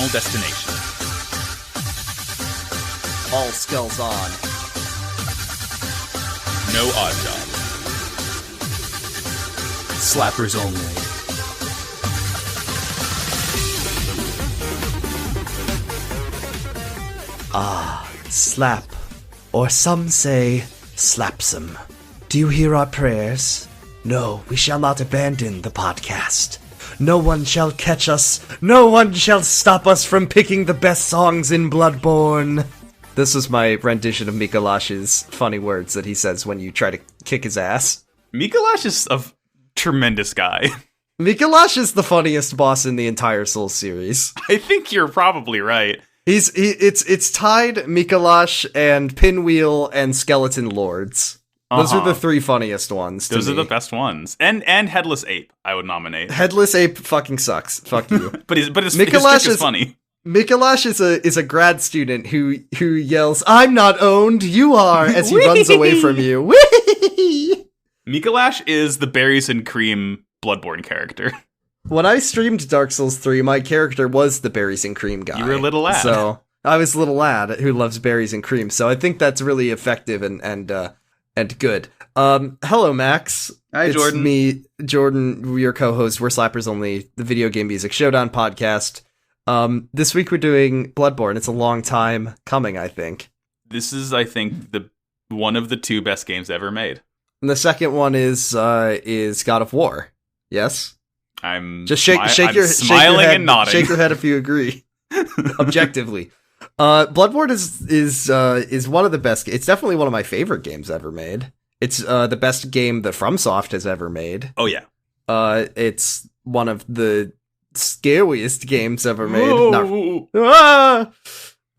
Final Destination. All skills on. No Odd Job. Slappers only. Slap. Or some say, slapsome. Do you hear our prayers? No, we shall not abandon the podcast. No one shall catch us. No one shall stop us from picking the best songs in Bloodborne. This is my rendition of Mikolash's funny words that he says when you try to kick his ass. Mikolash is a tremendous guy. Mikolash is the funniest boss in the entire Souls series. I think you're probably right. It's tied Mikolash and Pinwheel and Skeleton Lords. Those are the three funniest ones. Those are the best ones. And Headless Ape, I would nominate. Headless Ape fucking sucks. Fuck you. but his trick is funny. Mikolash is a grad student who yells, "I'm not owned, you are," as he runs away from you. Mikolash is the berries and cream Bloodborne character. When I streamed Dark Souls 3, my character was the berries and cream guy. You were a little lad. So I was a little lad who loves berries and cream. So I think that's really effective and good. Hello, Max. Hi, Jordan. It's me, Jordan, your co-host. We're Slappers Only, the Video Game Music Showdown podcast. This week we're doing Bloodborne. It's a long time coming, I think. This is, I think, one of the two best games ever made. And the second one is God of War. Yes? I'm just shake your head, and nodding. Shake your head if you agree. Objectively. Bloodborne is one of the best. It's definitely one of my favorite games ever made. It's the best game that FromSoft has ever made. Oh yeah. It's one of the scariest games ever made.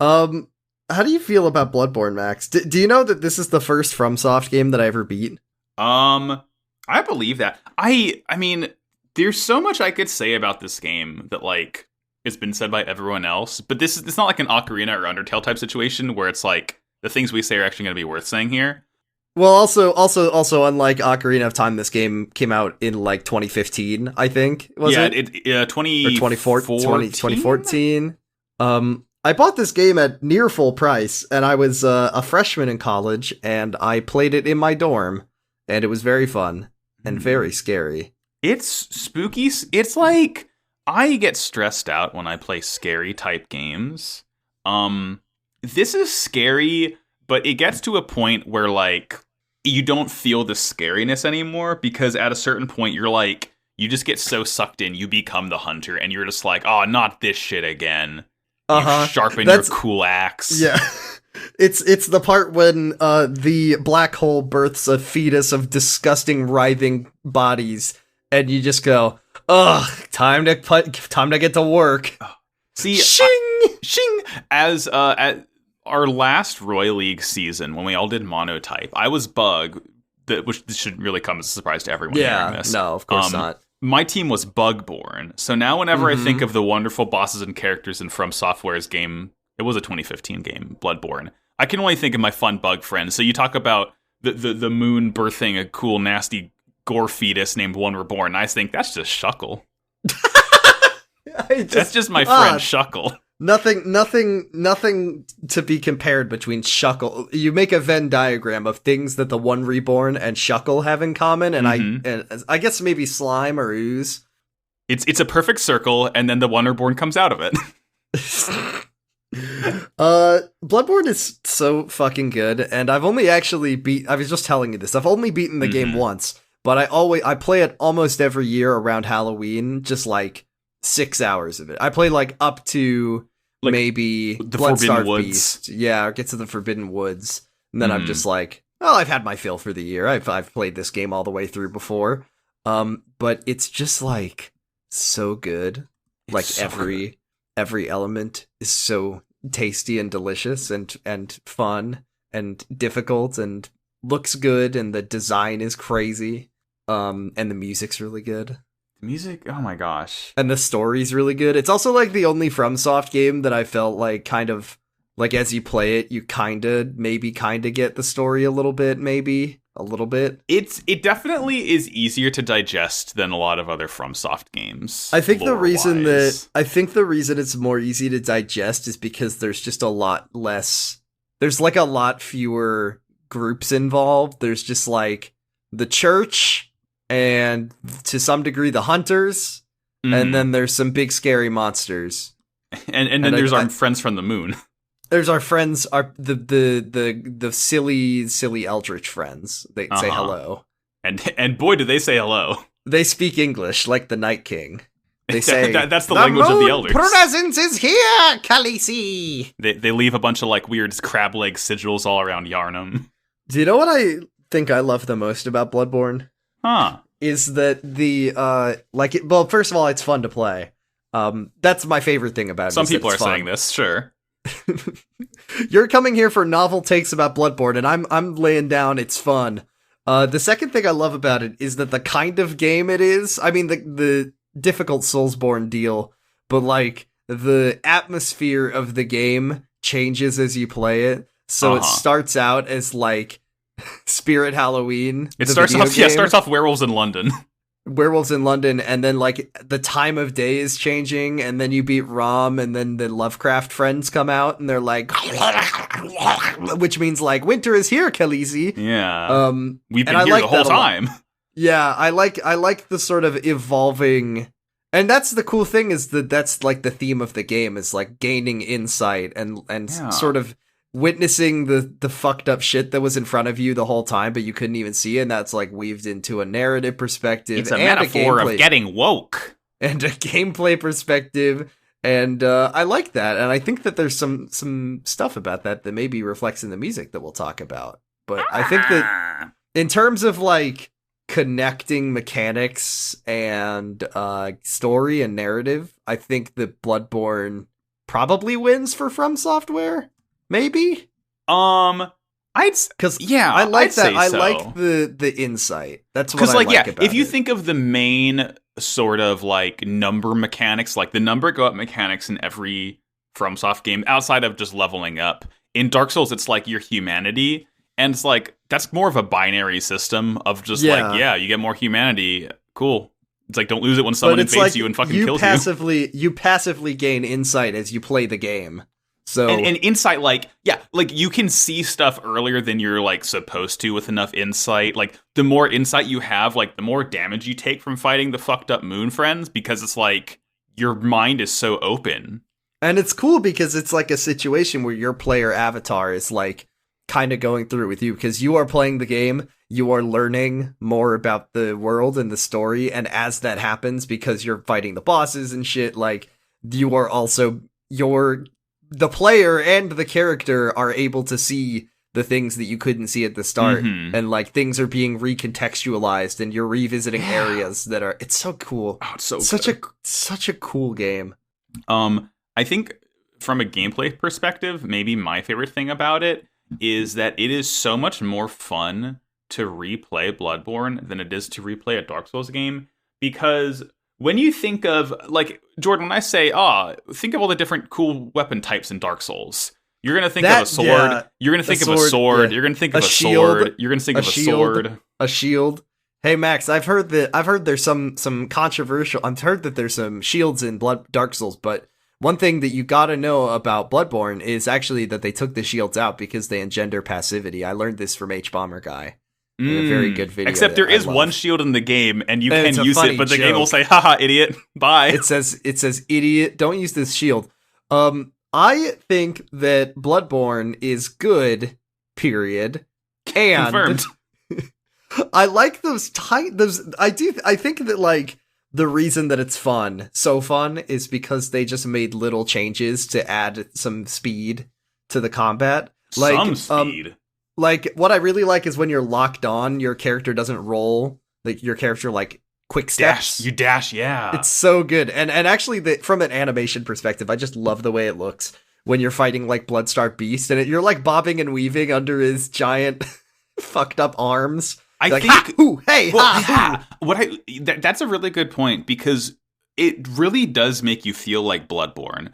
How do you feel about Bloodborne, Max? Do you know that this is the first FromSoft game that I ever beat? I believe that. I mean, there's so much I could say about this game that like it's been said by everyone else, but it's not like an Ocarina or Undertale type situation where it's like the things we say are actually going to be worth saying here. Well, also, unlike Ocarina of Time, this game came out in like 2015, I think. Was it? 2014. I bought this game at near full price, and I was a freshman in college, and I played it in my dorm, and it was very fun and very scary. It's spooky. It's like I get stressed out when I play scary type games. This is scary, but it gets to a point where like you don't feel the scariness anymore because at a certain point you're like you just get so sucked in, you become the hunter, and you're just like, oh, not this shit again. You sharpen your cool axe. Yeah. It's the part when the black hole births a fetus of disgusting writhing bodies, and you just go, ugh, time to get to work. See, shing! As at our last Roy League season, when we all did monotype, I was Bug, which shouldn't really come as a surprise to everyone hearing this. No, of course not. My team was Bugborn, so now whenever I think of the wonderful bosses and characters in From Software's game, it was a 2015 game, Bloodborne, I can only think of my fun bug friends. So you talk about the moon birthing a cool, nasty gore fetus named One Reborn, I think that's just Shuckle. That's just my friend Shuckle. Nothing to be compared between Shuckle. You make a Venn diagram of things that the One Reborn and Shuckle have in common, and I guess maybe slime or ooze. It's a perfect circle, and then the One Reborn comes out of it. Bloodborne is so fucking good, and I've only actually I was just telling you this. I've only beaten the game once, but I play it almost every year around Halloween, just like 6 hours of it. I play like up to like maybe the Forbidden Woods. Beast. Yeah, or get to the Forbidden Woods. And then I'm just like, oh, I've had my fill for the year. I've played this game all the way through before. But it's just like so good. Like so every element is so tasty and delicious and fun and difficult and looks good, and the design is crazy. And the music's really good. Music, oh my gosh. And the story's really good. It's also like the only FromSoft game that I felt like kind of Like, as you play it, you kind of get the story a little bit, It definitely is easier to digest than a lot of other FromSoft games. I think the reason it's more easy to digest is because there's just a lot less. There's like a lot fewer groups involved. There's just like the church and to some degree the hunters, and then there's some big scary monsters. And then there's our friends from the moon. There's our friends, the silly eldritch friends. They say hello. And boy, do they say hello. They speak English like the Night King. They say, that's the language of the elders. Presence is here, Khaleesi! They leave a bunch of like weird crab leg sigils all around Yharnam. Do you know what I think I love the most about Bloodborne? Huh. Is that well, first of all, it's fun to play. That's my favorite thing about it. Some people are saying this, sure. You're coming here for novel takes about Bloodborne, and I'm laying down it's fun. The second thing I love about it is that the kind of game it is, I mean the difficult Soulsborne deal, but like the atmosphere of the game changes as you play it. So it starts out as like Spirit Halloween. It starts off Werewolves in London. Werewolves in London, and then like the time of day is changing, and then you beat Rom, and then the Lovecraft friends come out, and they're like, which means like winter is here, Khaleesi. Yeah. We've been here the whole time. Yeah, I like the sort of evolving, and that's the cool thing is that's like the theme of the game is like gaining insight and sort of witnessing the fucked up shit that was in front of you the whole time, but you couldn't even see it, and that's like weaved into a narrative perspective. It's a metaphor of getting woke. And a gameplay perspective, and I like that, and I think that there's some stuff about that maybe reflects in the music that we'll talk about. But I think that in terms of like connecting mechanics and story and narrative, I think that Bloodborne probably wins for From Software. Maybe. I like that. I like the insight. That's what I like about it. If you think of the main sort of like number mechanics, like the number go up mechanics in every FromSoft game, outside of just leveling up. In Dark Souls, it's like your humanity, and it's like that's more of a binary system of just you get more humanity. Cool. It's like don't lose it when someone invades you and fucking kills you. You passively gain insight as you play the game. So and insight, like you can see stuff earlier than you're like supposed to with enough insight. Like the more insight you have, like the more damage you take from fighting the fucked up moon friends, because it's like your mind is so open. And it's cool because it's like a situation where your player avatar is like kind of going through with you, because you are playing the game, you are learning more about the world and the story, and as that happens, because you're fighting the bosses and shit, like you are also the player and the character are able to see the things that you couldn't see at the start, and like things are being recontextualized, and you're revisiting areas that are. It's so cool. Oh, it's so such a cool game. I think from a gameplay perspective, maybe my favorite thing about it is that it is so much more fun to replay Bloodborne than it is to replay a Dark Souls game, because when you think of, like, Jordan, when I say, think of all the different cool weapon types in Dark Souls, you're going to think of a sword, you're going to think of a sword, you're going to think of a sword, you're going to think of a sword. A shield. Hey, Max, I've heard there's some controversial, I've heard that there's some shields in Dark Souls, but one thing that you gotta know about Bloodborne is actually that they took the shields out because they engender passivity. I learned this from H-Bomber Guy. In a very good video. Except there is one shield in the game, and you can use it, but the game will say, haha, idiot, bye. It says, idiot, don't use this shield. I think that Bloodborne is good, period. And confirmed. I like those I think that, like, the reason that it's so fun, is because they just made little changes to add some speed to the combat. Like, some speed. Like, what I really like is when you're locked on, your character doesn't roll. Like, your character, like, quick steps. You dash, yeah. It's so good. And actually, from an animation perspective, I just love the way it looks when you're fighting, like, Bloodstarved Beast, and you're, like, bobbing and weaving under his giant fucked up arms. That's a really good point, because it really does make you feel like Bloodborne.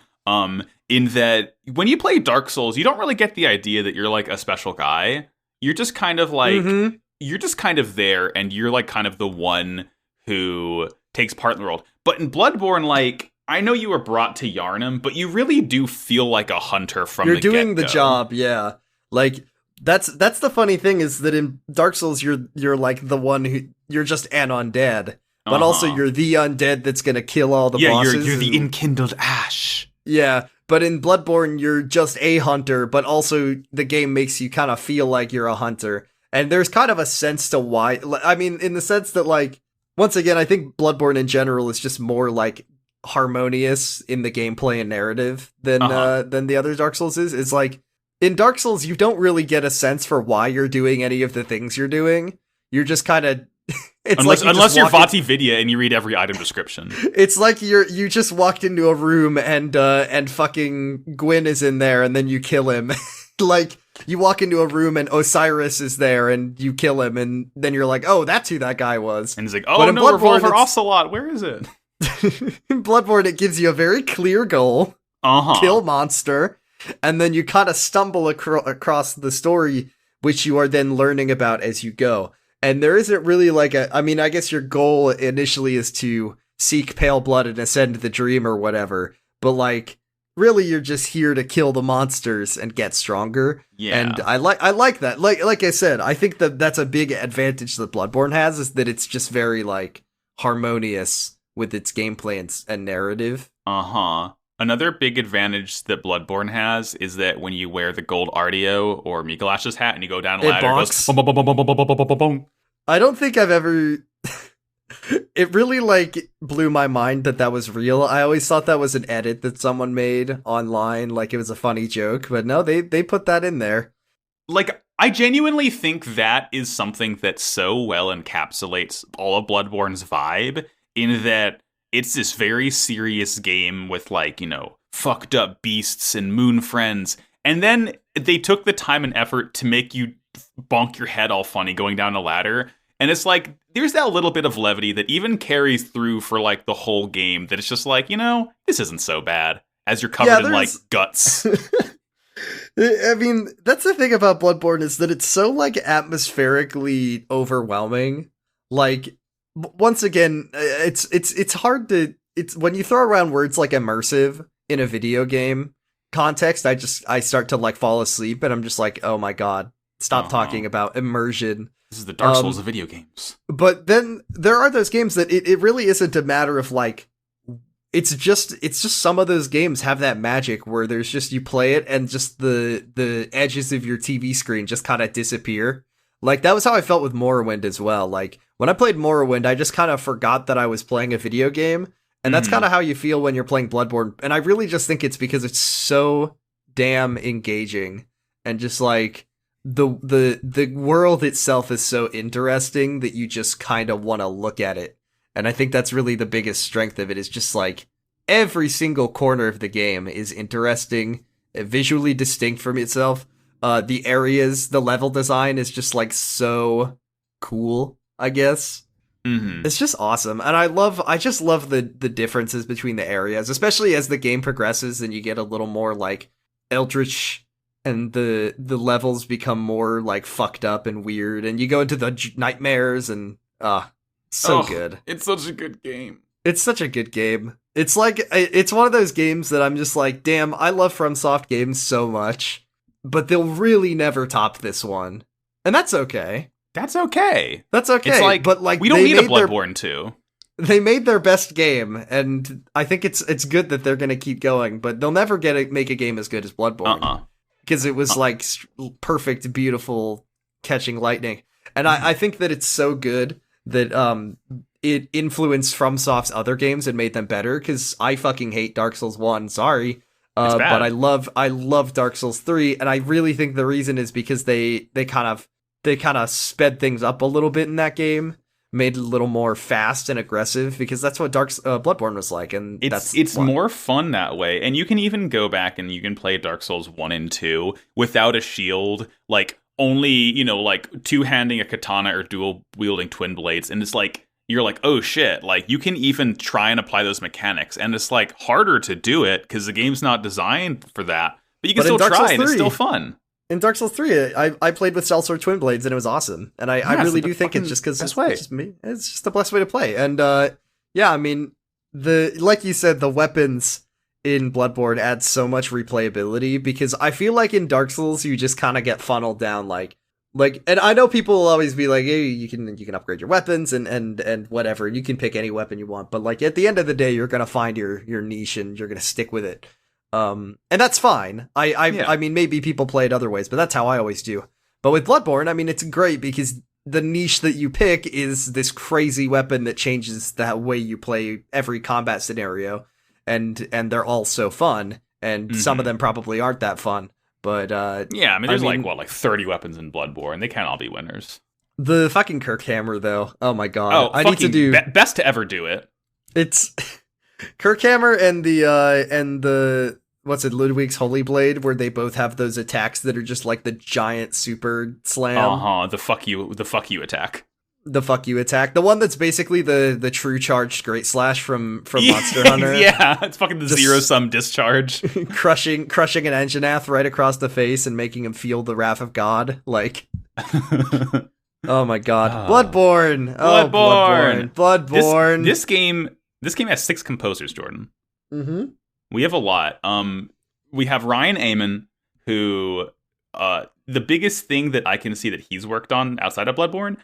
In that when you play Dark Souls, you don't really get the idea that you're like a special guy. You're just kind of like you're just kind of there, and you're like kind of the one who takes part in the world. But in Bloodborne, like, I know you were brought to Yharnam, but you really do feel like a hunter from the get-go. You're doing the job, yeah. Like, that's the funny thing is that in Dark Souls, you're like the one who, you're just an undead. But also you're the undead that's gonna kill all the bosses. Yeah, you're the enkindled ash. Yeah, but in Bloodborne, you're just a hunter, but also the game makes you kind of feel like you're a hunter. And there's kind of a sense to why, I mean, in the sense that, like, once again, I think Bloodborne in general is just more, like, harmonious in the gameplay and narrative than the other Dark Souls is. It's like, in Dark Souls, you don't really get a sense for why you're doing any of the things you're doing. You're just kind of... Unless you're Vati Vidya and you read every item description. It's like you just walked into a room and fucking Gwyn is in there and then you kill him. Like, you walk into a room and Osiris is there and you kill him and then you're like, oh, that's who that guy was. And he's like, oh no, Revolver Ocelot, where is it? In Bloodborne, it gives you a very clear goal. Kill monster. And then you kind of stumble across the story, which you are then learning about as you go. And there isn't really like I mean, I guess your goal initially is to seek pale blood and ascend the dream or whatever. But like, really, you're just here to kill the monsters and get stronger. Yeah. And I like that. Like I said, I think that that's a big advantage that Bloodborne has, is that it's just very like harmonious with its gameplay and narrative. Another big advantage that Bloodborne has is that when you wear the gold Artio or Mikolash's hat and you go down a ladder, it goes boom, boom, boom, boom, boom, boom, boom, boom, boom. I don't think I've ever... It really, like, blew my mind that was real. I always thought that was an edit that someone made online, like it was a funny joke, but no, they put that in there. Like, I genuinely think that is something that so well encapsulates all of Bloodborne's vibe, in that it's this very serious game with, like, you know, fucked up beasts and moon friends. And then they took the time and effort to make you bonk your head all funny going down a ladder. And it's like, there's that little bit of levity that even carries through for, like, the whole game, that it's just like, you know, this isn't so bad, as you're covered in, like, guts. I mean, that's the thing about Bloodborne, is that it's so, like, atmospherically overwhelming. Like, once again, it's hard to, it's when you throw around words like immersive in a video game context, I start to like fall asleep and I'm just like, oh my god, stop talking about immersion. This is the Dark Souls of video games. But then there are those games that it really isn't a matter of like, it's just some of those games have that magic where there's just, you play it and just the edges of your TV screen just kind of disappear. Like, that was how I felt with Morrowind as well. Like, when I played Morrowind, I just kind of forgot that I was playing a video game. And that's kind of how you feel when you're playing Bloodborne. And I really just think it's because it's so damn engaging. And just, like, the world itself is so interesting that you just kind of want to look at it. And I think that's really the biggest strength of it, is just, like, every single corner of the game is interesting, visually distinct from itself. The areas, the level design is just, like, so cool, I guess. It's just awesome. And I just love the differences between the areas, especially as the game progresses and you get a little more, like, eldritch, and the levels become more, like, fucked up and weird, and you go into the nightmares, and, good. It's such a good game. It's such a good game. It's like, it's one of those games that I'm just like, damn, I love FromSoft games so much, but they'll really never top this one. And that's okay. That's okay. That's okay. It's like, but like, we don't need a Bloodborne 2. They made their best game, and I think it's good that they're going to keep going, but they'll never make a game as good as Bloodborne. Because it was like perfect, beautiful, catching lightning. And I think that it's so good that it influenced FromSoft's other games and made them better, because I fucking hate Dark Souls 1, sorry. But I love Dark Souls 3, and I really think the reason is because they kind of sped things up a little bit in that game, made it a little more fast and aggressive, because that's what Bloodborne was like, and it's more fun that way. And you can even go back and you can play Dark Souls 1 and 2 without a shield, like only, you know, like two-handing a katana or dual wielding twin blades, and it's like you're like, oh shit, like you can even try and apply those mechanics, and it's like harder to do it because the game's not designed for that. But you can still try, and it's still fun. In Dark Souls 3, I played with Sellsword Twin Blades, and it was awesome. And I really do think it's just because it's just me. It's just the best way to play. And yeah, I mean, like you said, the weapons in Bloodborne add so much replayability, because I feel like in Dark Souls you just kind of get funneled down like, and I know people will always be like, hey, you can upgrade your weapons and whatever, you can pick any weapon you want, but like at the end of the day you're gonna find your niche and you're gonna stick with it. And that's fine. I mean, maybe people play it other ways, but that's how I always do. But with Bloodborne, I mean, it's great because the niche that you pick is this crazy weapon that changes the way you play every combat scenario, and they're all so fun, and some of them probably aren't that fun. But yeah, I mean, there's like 30 weapons in Bloodborne. They can't all be winners. The fucking Kirk Hammer, though. Oh my god! Oh, I need to do best to ever do it. It's Kirk Hammer and the what's it, Ludwig's Holy Blade, where they both have those attacks that are just like the giant super slam. The fuck you attack. The fuck you attack. The one that's basically the true charged great slash from Monster Hunter. Yeah, it's fucking the zero sum discharge. crushing an Engineath right across the face and making him feel the wrath of God. Like oh my god. Bloodborne. Bloodborne. This game has 6 composers, Jordan. Mm-hmm. We have a lot. We have Ryan Amon, who the biggest thing that I can see that he's worked on outside of Bloodborne,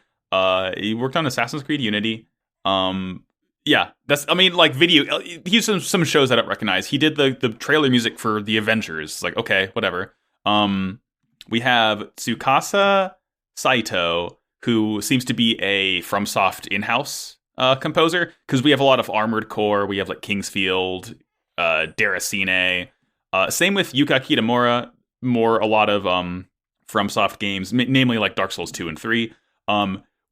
he worked on Assassin's Creed Unity. Yeah, that's, I mean, like video. He's some shows I don't recognize. He did the trailer music for The Avengers. Like, okay, whatever. We have Tsukasa Saito, who seems to be a FromSoft in-house composer, because we have a lot of Armored Core. We have like Kingsfield, Deracine. Same with Yuka Kitamura. A lot of FromSoft games, namely like Dark Souls 2 and 3.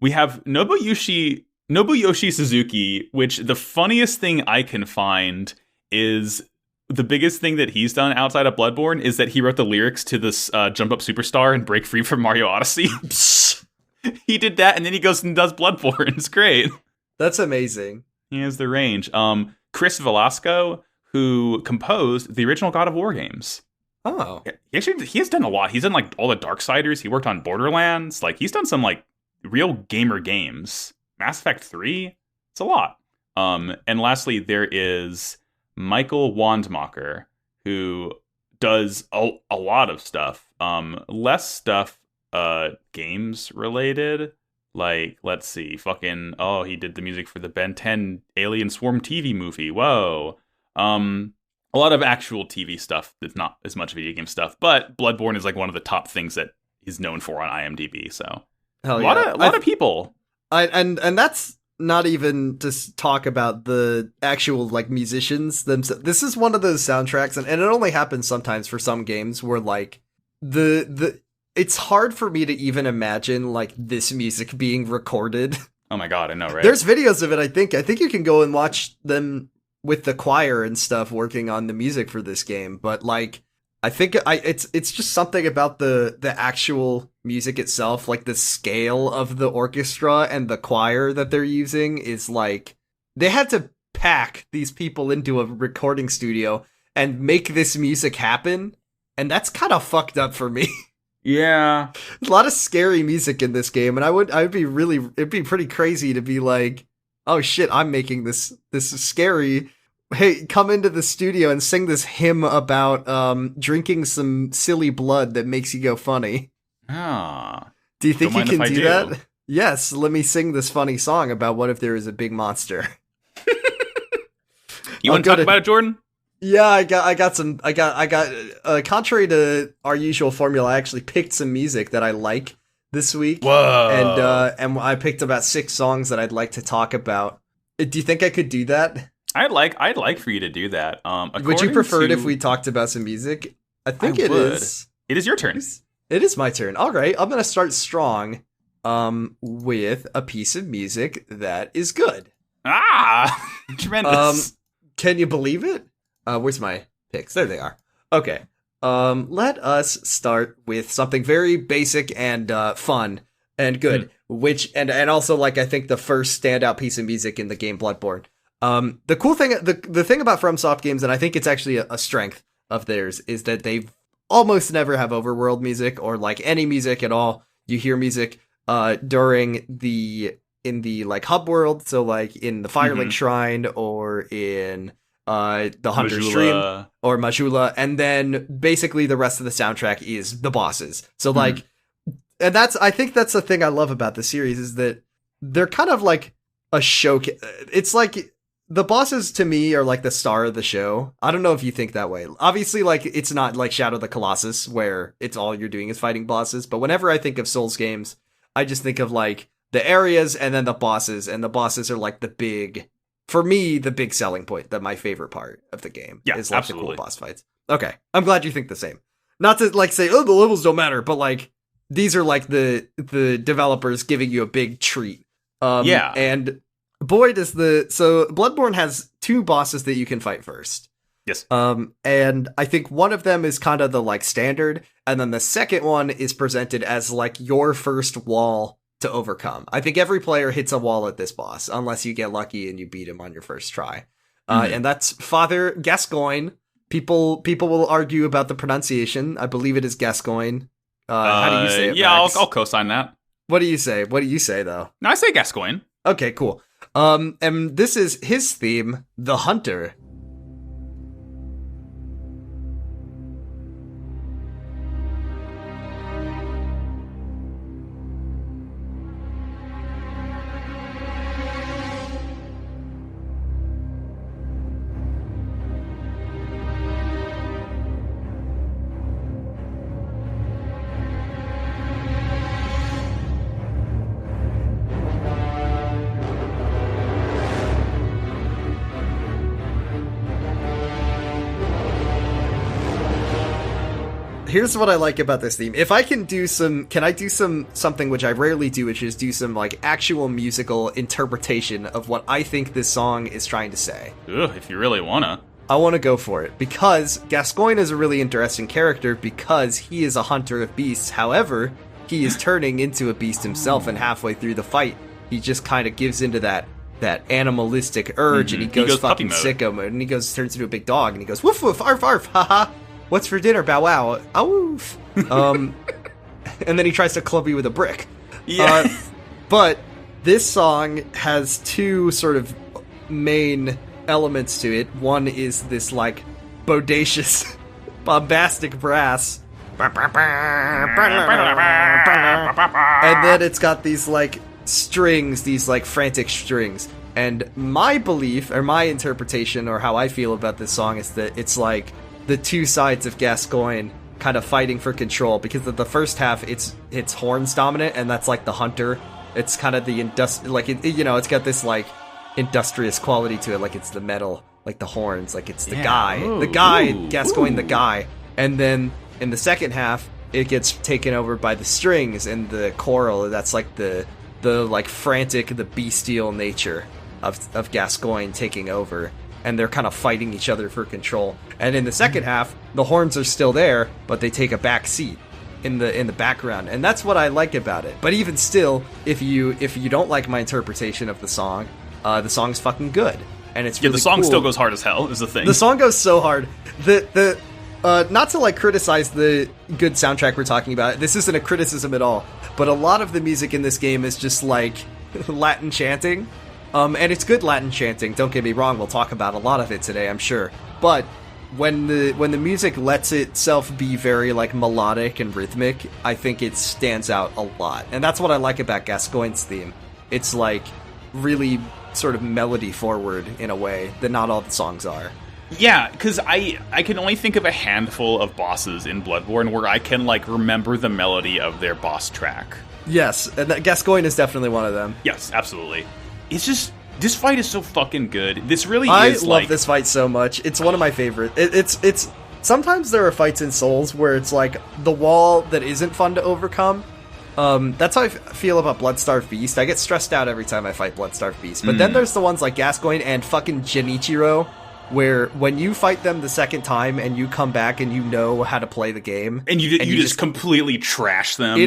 We have Nobuyoshi Suzuki, which the funniest thing I can find is the biggest thing that he's done outside of Bloodborne is that he wrote the lyrics to this Jump Up Superstar and Break Free from Mario Odyssey. He did that, and then he goes and does Bloodborne. It's great. That's amazing. He has the range. Chris Velasco, who composed the original God of War games. Oh. He has done a lot. He's done like all the Darksiders. He worked on Borderlands. Like, he's done some like real gamer games. Mass Effect 3. It's a lot. And lastly, there is Michael Wandmacher, who does a lot of stuff. Less stuff games related. Like, let's see, he did the music for the Ben 10 Alien Swarm TV movie. Whoa. A lot of actual TV stuff that's not as much video game stuff, but Bloodborne is like one of the top things that he's known for on IMDb. So a lot of people. And that's not even to talk about the actual like musicians themselves. This is one of those soundtracks, and it only happens sometimes for some games where like it's hard for me to even imagine like this music being recorded. Oh my god, I know, right? There's videos of it. I think you can go and watch them with the choir and stuff working on the music for this game, but like I think it's just something about the actual music itself, like the scale of the orchestra and the choir that they're using is like they had to pack these people into a recording studio and make this music happen, and that's kind of fucked up for me. Yeah. There's a lot of scary music in this game, and it'd be pretty crazy to be like, oh shit, I'm making this scary. Hey, come into the studio and sing this hymn about drinking some silly blood that makes you go funny. Ah. Do you think you can do that? Yes, let me sing this funny song about what if there is a big monster. You want to talk about it, Jordan? Yeah, I got contrary to our usual formula, I actually picked some music that I like this week. Whoa. And I picked about 6 songs that I'd like to talk about. Do you think I could do that? I'd like for you to do that. Would you prefer it if we talked about some music? I think it is. It is your turn. It is my turn. All right, I'm gonna start strong. With a piece of music that is good. Ah, tremendous. Can you believe it? Where's my picks? There they are. Okay. Let us start with something very basic and fun. and good, which and also like I think the first standout piece of music in the game Bloodborne. The cool thing, the thing about FromSoft games, and I think it's actually a strength of theirs, is that they almost never have overworld music or like any music at all. You hear music during in the like hub world, so like in the Firelink Shrine or in the Hunter's Stream or Majula, and then basically the rest of the soundtrack is the bosses. So like, and I think that's the thing I love about the series, is that they're kind of like a showcase. It's like the bosses to me are like the star of the show. I don't know if you think that way. Obviously, like it's not like Shadow of the Colossus where it's all you're doing is fighting bosses. But whenever I think of Souls games, I just think of like the areas and then the bosses, and the bosses are like the big selling point, that my favorite part of the game is like the cool boss fights. Okay, I'm glad you think the same. Not to like say, oh, the levels don't matter, but like these are like the developers giving you a big treat. And boy, so Bloodborne has 2 bosses that you can fight first. Yes. And I think one of them is kind of the like standard, and then the second one is presented as like your first wall to overcome. I think every player hits a wall at this boss, unless you get lucky and you beat him on your first try. And that's Father Gascoigne. People will argue about the pronunciation. I believe it is Gascoigne. How do you say it? Yeah, I'll co-sign that. What do you say? What do you say though? No, I say Gascoigne. Okay, cool. And this is his theme, The Hunter. Here's what I like about this theme. If I can do something which I rarely do, which is do some like actual musical interpretation of what I think this song is trying to say. Ugh, if you really wanna. I want to go for it, because Gascoigne is a really interesting character, because he is a hunter of beasts. However, he is turning into a beast himself, and halfway through the fight, he just kind of gives into that animalistic urge, and he goes fucking sicko mode, and he turns into a big dog, and he goes woof woof arf arf, haha. What's for dinner? Bow wow. Oof. And then he tries to club you with a brick. Yeah. But this song has 2 sort of main elements to it. One is this like bodacious, bombastic brass. And then it's got these like strings, these like frantic strings. And my belief, or my interpretation, or how I feel about this song is that it's like the 2 sides of Gascoigne kind of fighting for control, because of the first half it's horns dominant, and that's like the hunter. It's kind of the it's got this like industrious quality to it, like it's the metal, like the horns, like it's the guy, Gascoigne the guy. And then in the second half it gets taken over by the strings and the choral. That's like the like frantic, the bestial nature of Gascoigne taking over. And they're kind of fighting each other for control. And in the second half, the horns are still there, but they take a back seat in the background. And that's what I like about it. But even still, if you don't like my interpretation of the song's fucking good. And it's really the song cool. still goes hard as hell, is the thing. The song goes so hard. Not to like criticize the good soundtrack we're talking about. This isn't a criticism at all. But a lot of the music in this game is just like Latin chanting. And it's good Latin chanting, don't get me wrong, we'll talk about a lot of it today, I'm sure. But when the music lets itself be very like melodic and rhythmic, I think it stands out a lot. And that's what I like about Gascoigne's theme. It's like really sort of melody forward in a way that not all the songs are. Yeah, because I can only think of a handful of bosses in Bloodborne where I can like remember the melody of their boss track. Yes, and Gascoigne is definitely one of them. Yes, absolutely. It's just, this fight is so fucking good. This really is like... I love this fight so much. It's one of my favorite. It's sometimes there are fights in Souls where it's like the wall that isn't fun to overcome. That's how I feel about Bloodstarved Beast. I get stressed out every time I fight Bloodstarved Beast. But then there's the ones like Gascoigne and fucking Genichiro, where when you fight them the second time and you come back and you know how to play the game, and you just completely trash them.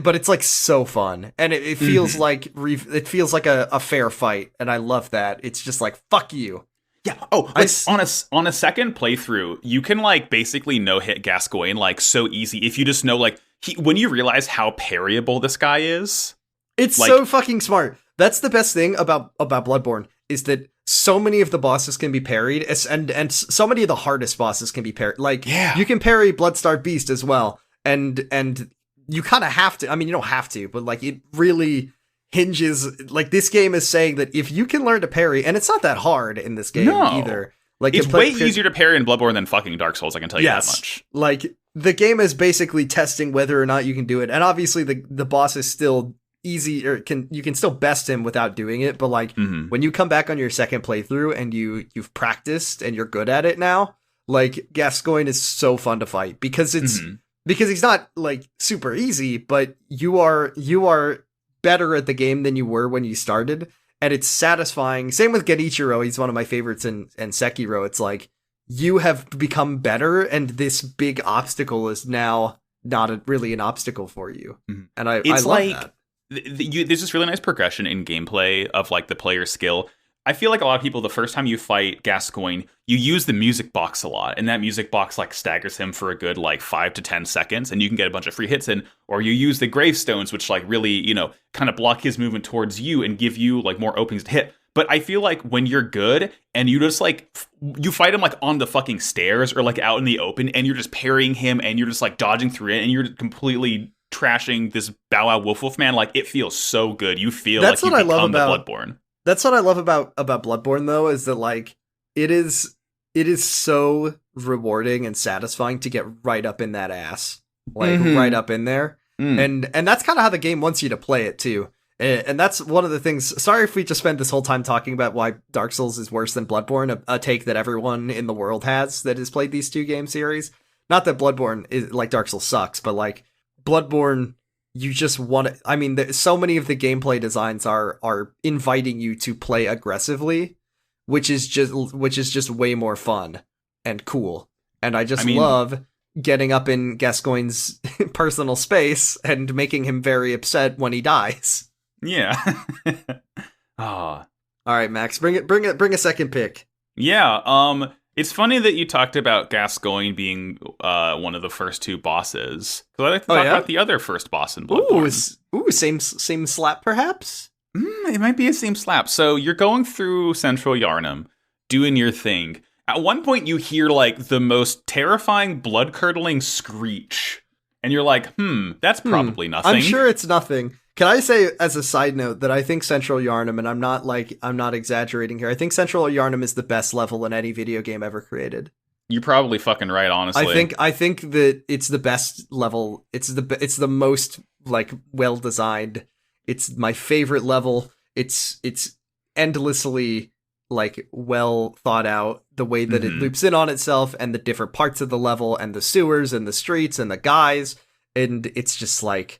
But it's like so fun, and it feels like it feels like a fair fight, and I love that. It's just like fuck you. Yeah. Oh, on a second playthrough, you can like basically no hit Gascoigne like so easy if you just know like when you realize how parryable this guy is. It's like, so fucking smart. That's the best thing about Bloodborne is that so many of the bosses can be parried, and so many of the hardest bosses can be parried. Like, you can parry Bloodstarved Beast as well, and you kind of have to. I mean, you don't have to, but like it really hinges. Like this game is saying that if you can learn to parry, and it's not that hard in this game either. Like it's way easier to parry in Bloodborne than fucking Dark Souls. I can tell you that much. Like the game is basically testing whether or not you can do it, and obviously the boss is still easy, or you can still best him without doing it, but like when you come back on your second playthrough and you've practiced and you're good at it now, like Gascoigne is so fun to fight because because he's not like super easy, but you are better at the game than you were when you started, and it's satisfying. Same with Genichiro, he's one of my favorites, and Sekiro. It's like you have become better, and this big obstacle is now not really an obstacle for you, and I love that. There's this really nice progression in gameplay of like the player skill. I feel like a lot of people, the first time you fight Gascoigne, you use the music box a lot, and that music box like staggers him for a good like 5 to 10 seconds, and you can get a bunch of free hits in. Or you use the gravestones, which like really, kind of block his movement towards you and give you like more openings to hit. But I feel like when you're good and you just like you fight him like on the fucking stairs or like out in the open, and you're just parrying him and you're just like dodging through it, and you're completely trashing this Bow Wow Wolf man, like it feels so good. You feel like you become the Bloodborne. That's what I love about Bloodborne, though, is that like it is so rewarding and satisfying to get right up in that ass, like right up in there, and that's kind of how the game wants you to play it too. And that's one of the things. Sorry if we just spent this whole time talking about why Dark Souls is worse than Bloodborne, a take that everyone in the world has that has played these two game series. Not that Bloodborne is like Dark Souls sucks, but like Bloodborne, you just want to. I mean, so many of the gameplay designs are inviting you to play aggressively, which is just way more fun and cool. And I love getting up in Gascoigne's personal space and making him very upset when he dies. Yeah. All right, Max, bring a second pick. Yeah. It's funny that you talked about Gascoigne being one of the first two bosses, because I like to talk about the other first boss in Bloodborne. Ooh, same slap, perhaps? It might be a same slap. So you're going through Central Yharnam, doing your thing. At one point, you hear like the most terrifying, blood-curdling screech, and you're like, that's probably nothing. I'm sure it's nothing. Can I say, as a side note, that I think Central Yharnam, and I'm not exaggerating here, I think Central Yharnam is the best level in any video game ever created. You're probably fucking right, honestly. I think that it's the best level. It's the most like well designed. It's my favorite level. It's endlessly like well thought out, the way that it loops in on itself, and the different parts of the level, and the sewers and the streets and the guys, and it's just like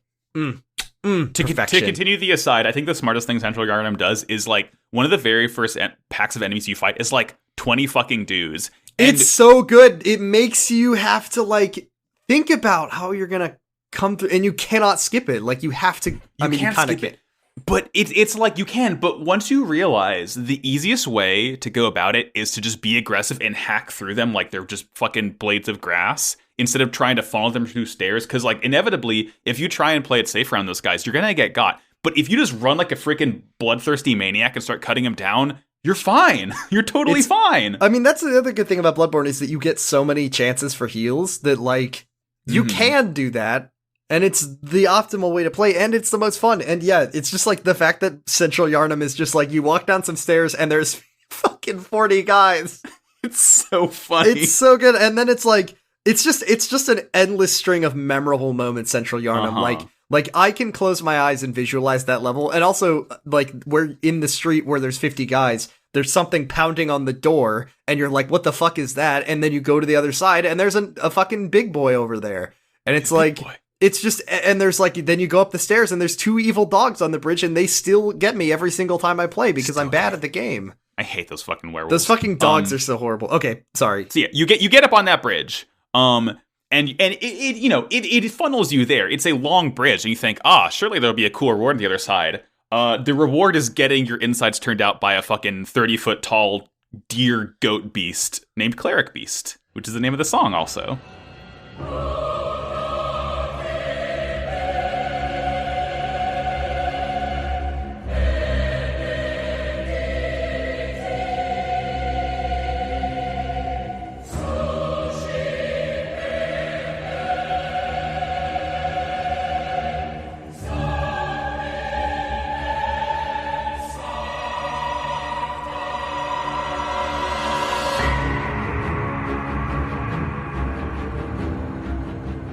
to continue the aside, I think the smartest thing Central Yharnam does is like one of the very first packs of enemies you fight is like 20 fucking dudes. It's so good. It makes you have to like think about how you're gonna come through, and you cannot skip it. Like you have to. You can't skip it. But it's like you can. But once you realize the easiest way to go about it is to just be aggressive and hack through them like they're just fucking blades of grass, instead of trying to follow them through stairs. Because like inevitably, if you try and play it safe around those guys, you're gonna get got. But if you just run like a freaking bloodthirsty maniac and start cutting them down, you're fine. You're totally fine. I mean, that's the other good thing about Bloodborne is that you get so many chances for heals that like you can do that. And it's the optimal way to play, and it's the most fun. And yeah, it's just like the fact that Central Yharnam is just like you walk down some stairs and there's fucking 40 guys. It's so funny. It's so good. And then it's like it's just an endless string of memorable moments, Central Yharnam. Like I can close my eyes and visualize that level. And also like we're in the street where there's 50 guys. There's something pounding on the door and you're like, what the fuck is that? And then you go to the other side and there's a fucking big boy over there. And it's like it's just, and there's like, then you go up the stairs and there's two evil dogs on the bridge and they still get me every single time I play because I'm bad at the game. I hate those fucking werewolves. Those fucking dogs are so horrible. Okay, sorry. So yeah, you get up on that bridge. And it funnels you there. It's a long bridge, and you think, surely there'll be a cool reward on the other side. The reward is getting your insides turned out by a fucking 30-foot tall deer goat beast named Cleric Beast, which is the name of the song also.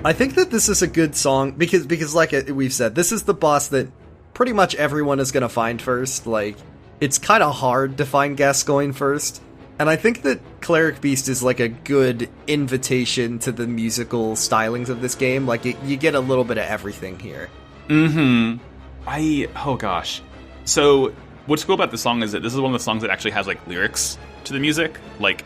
I think that this is a good song because like we've said, this is the boss that pretty much everyone is going to find first. Like, it's kind of hard to find Gascoigne first. And I think that Cleric Beast is like a good invitation to the musical stylings of this game. Like, you get a little bit of everything here. Oh gosh. So, what's cool about this song is that this is one of the songs that actually has like lyrics to the music. Like,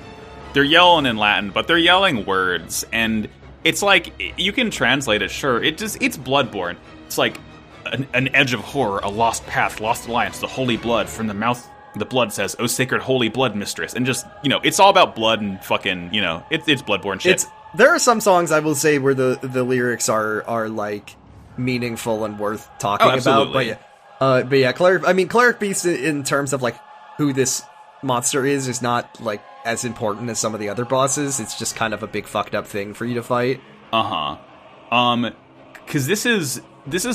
they're yelling in Latin, but they're yelling words, and it's like, you can translate it, sure. It's Bloodborne. It's like an edge of horror, a lost path, lost alliance, the holy blood. From the mouth, the blood says, "O sacred holy blood mistress." And just, it's all about blood and fucking, it's Bloodborne shit. There are some songs, I will say, where the lyrics are like meaningful and worth talking about. But yeah, Cleric Beast in terms of like who this monster is not like as important as some of the other bosses. It's just kind of a big fucked up thing for you to fight. Because this is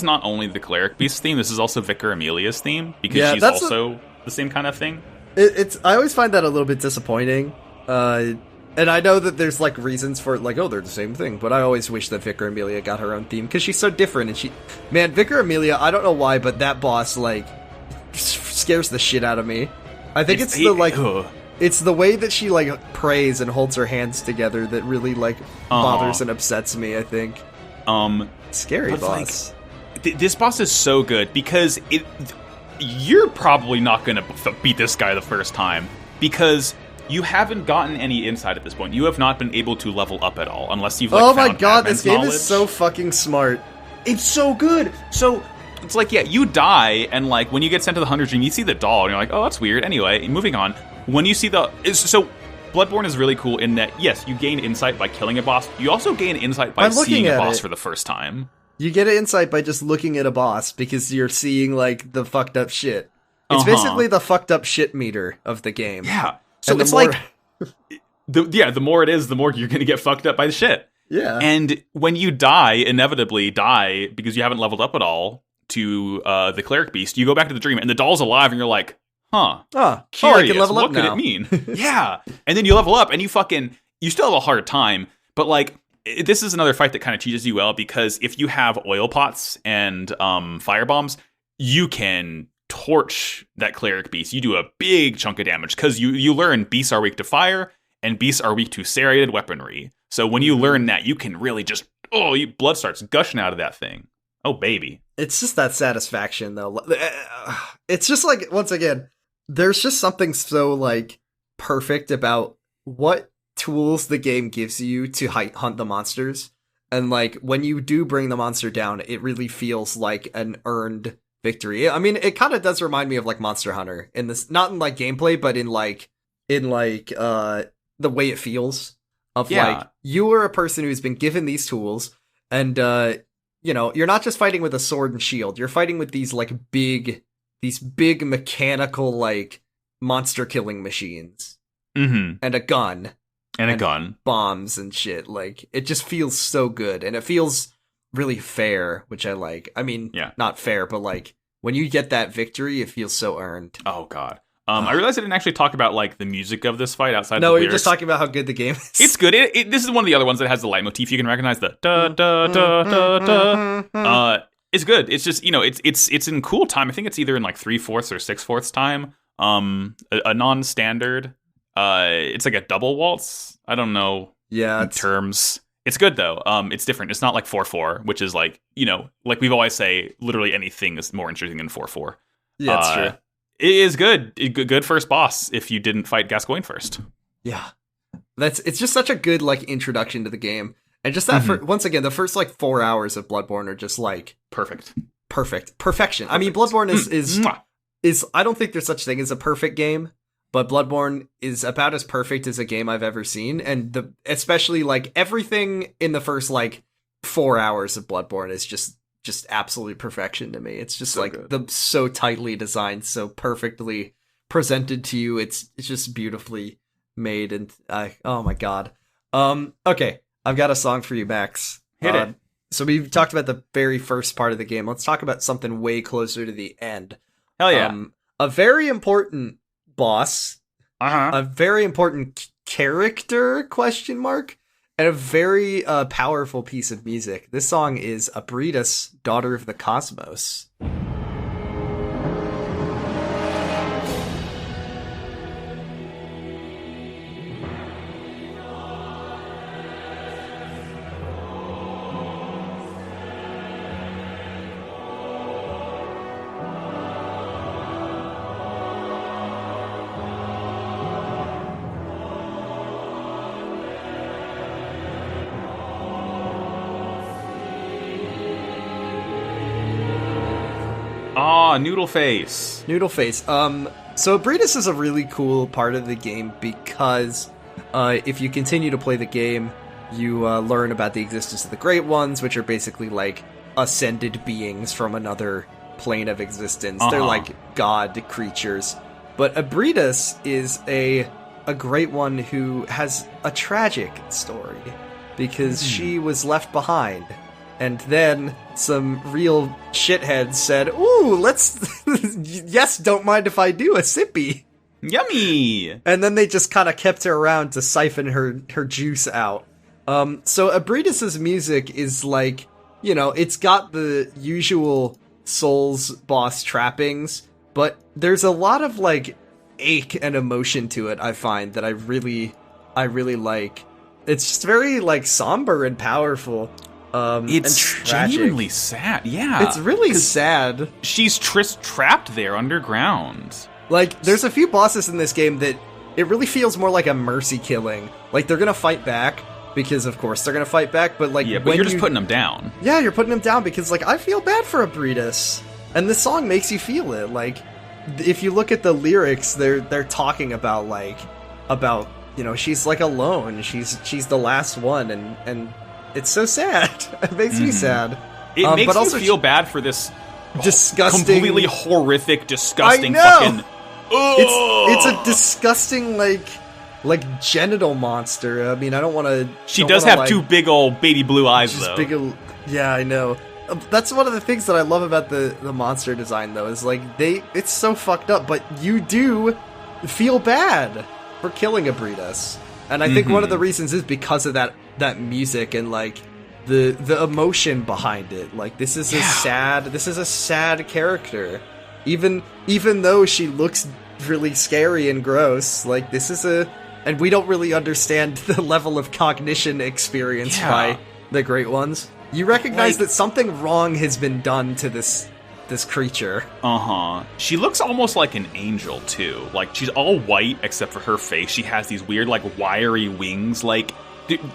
not only the Cleric Beast theme, this is also Vicar Amelia's theme, because she's also the same kind of thing. I always find that a little bit disappointing. And I know that there's like reasons for it, like, they're the same thing, but I always wish that Vicar Amelia got her own theme, because she's so different, and Vicar Amelia, I don't know why, but that boss, like, scares the shit out of me. I think it's the way that she, like, prays and holds her hands together that really, like, bothers and upsets me, I think. Scary boss. Like, this boss is so good, because you're probably not gonna beat this guy the first time, because you haven't gotten any insight at this point. You have not been able to level up at all, unless you've, like, oh my found god, Madman's this game knowledge. is so fucking smart. It's so good! So, it's like, yeah, you die, and, like, when you get sent to the Hunter Dream, you see the doll, and you're like, oh, that's weird. Anyway, moving on. When you see so Bloodborne is really cool in that, yes, you gain insight by killing a boss. You also gain insight by seeing a boss for the first time. You get an insight by just looking at a boss, because you're seeing, like, the fucked up shit. It's basically the fucked up shit meter of the game. Yeah. So it's like, the more it is, the more you're going to get fucked up by the shit. Yeah. And when you inevitably die, because you haven't leveled up at all to the Cleric Beast, you go back to the dream, and the doll's alive, and you're like, curious, I can level up what could now. it mean? Yeah. And then you level up, and you still have a hard time, but, like, this is another fight that kind of teaches you well, because if you have oil pots and fire bombs, you can torch that Cleric Beast. You do a big chunk of damage, because you learn beasts are weak to fire, and beasts are weak to serrated weaponry. So when you learn that, you can really just, blood starts gushing out of that thing. Oh, baby. It's just that satisfaction, though. It's just like, once again, there's just something so, like, perfect about what tools the game gives you to hunt the monsters. And, like, when you do bring the monster down, it really feels like an earned victory. I mean, it kind of does remind me of, like, Monster Hunter in this, not in, like, gameplay, but in the way it feels of, like, you are a person who's been given these tools, and you're not just fighting with a sword and shield, you're fighting with these big mechanical, like, monster killing machines. And a gun. And bombs and shit. Like, it just feels so good, and it feels really fair, which I like. I mean, not fair, but, like, when you get that victory, it feels so earned. Oh, God. I realized I didn't actually talk about, like, the music of this fight outside No, the lyrics. you're just talking about how good the game is. It's good. This is one of the other ones that has the leitmotif you can recognize, the da-da-da-da-da. It's good. It's just, it's in cool time. I think it's either in, like, 3/4 or 6/4 time. A non-standard. It's like a double waltz. I don't know terms. It's good, though. It's different. It's not like 4/4, which is like, like we've always say, literally anything is more interesting than 4/4. Yeah, that's true. It is good. Good first boss if you didn't fight Gascoigne first. Yeah. It's just such a good, like, introduction to the game. And just that, once again, the first, like, 4 hours of Bloodborne are just, like... Perfection. Perfect. I mean, Bloodborne is I don't think there's such thing as a perfect game, but Bloodborne is about as perfect as a game I've ever seen. And especially, like, everything in the first, like, 4 hours of Bloodborne is just absolute perfection to me. It's just, so like, so tightly designed, so perfectly presented to you. It's just beautifully made, and oh my god. Okay, I've got a song for you, Max. Hit it. So we've talked about the very first part of the game. Let's talk about something way closer to the end. Hell yeah. A very important boss, a very important character, question mark, and a very powerful piece of music. This song is Abridas, Daughter of the Cosmos. Noodle face. So Abridas is a really cool part of the game because if you continue to play the game, you learn about the existence of the Great Ones, which are basically like ascended beings from another plane of existence. They're like god creatures. But Abridas is a Great One who has a tragic story because she was left behind. And then some real shitheads said, "Ooh, let's, yes, don't mind if I do, a sippy." Yummy! And then they just kind of kept her around to siphon her juice out. So Abridas's music is like, you know, it's got the usual Souls boss trappings, but there's a lot of like ache and emotion to it, I find, that I really like. It's just very like somber and powerful. It's genuinely sad. Yeah, it's really sad. She's trapped there underground. Like, there's a few bosses in this game that it really feels more like a mercy killing. Like, they're gonna fight back because, of course, they're gonna fight back. But like, yeah, but you're just putting them down. Yeah, you're putting them down because, like, I feel bad for Abridas, and this song makes you feel it. Like, if you look at the lyrics, they're talking about you know, she's like alone. She's the last one, and it's so sad. It makes me sad. It makes but also, you feel bad for this disgusting, completely horrific, disgusting I know. Fucking... It's a disgusting, like genital monster. I mean, I don't want to... She does have like, two big old baby blue eyes, though. Yeah, I know. That's one of the things that I love about the monster design, though, is like, it's so fucked up, but you do feel bad for killing Abridas. And I think one of the reasons is because of that music and like the emotion behind it. Like, this is a sad character. Even though she looks really scary and gross, like and we don't really understand the level of cognition experienced by the Great Ones. You recognize that something wrong has been done to this creature. She looks almost like an angel, too. Like, she's all white except for her face. She has these weird, like, wiry wings. Like,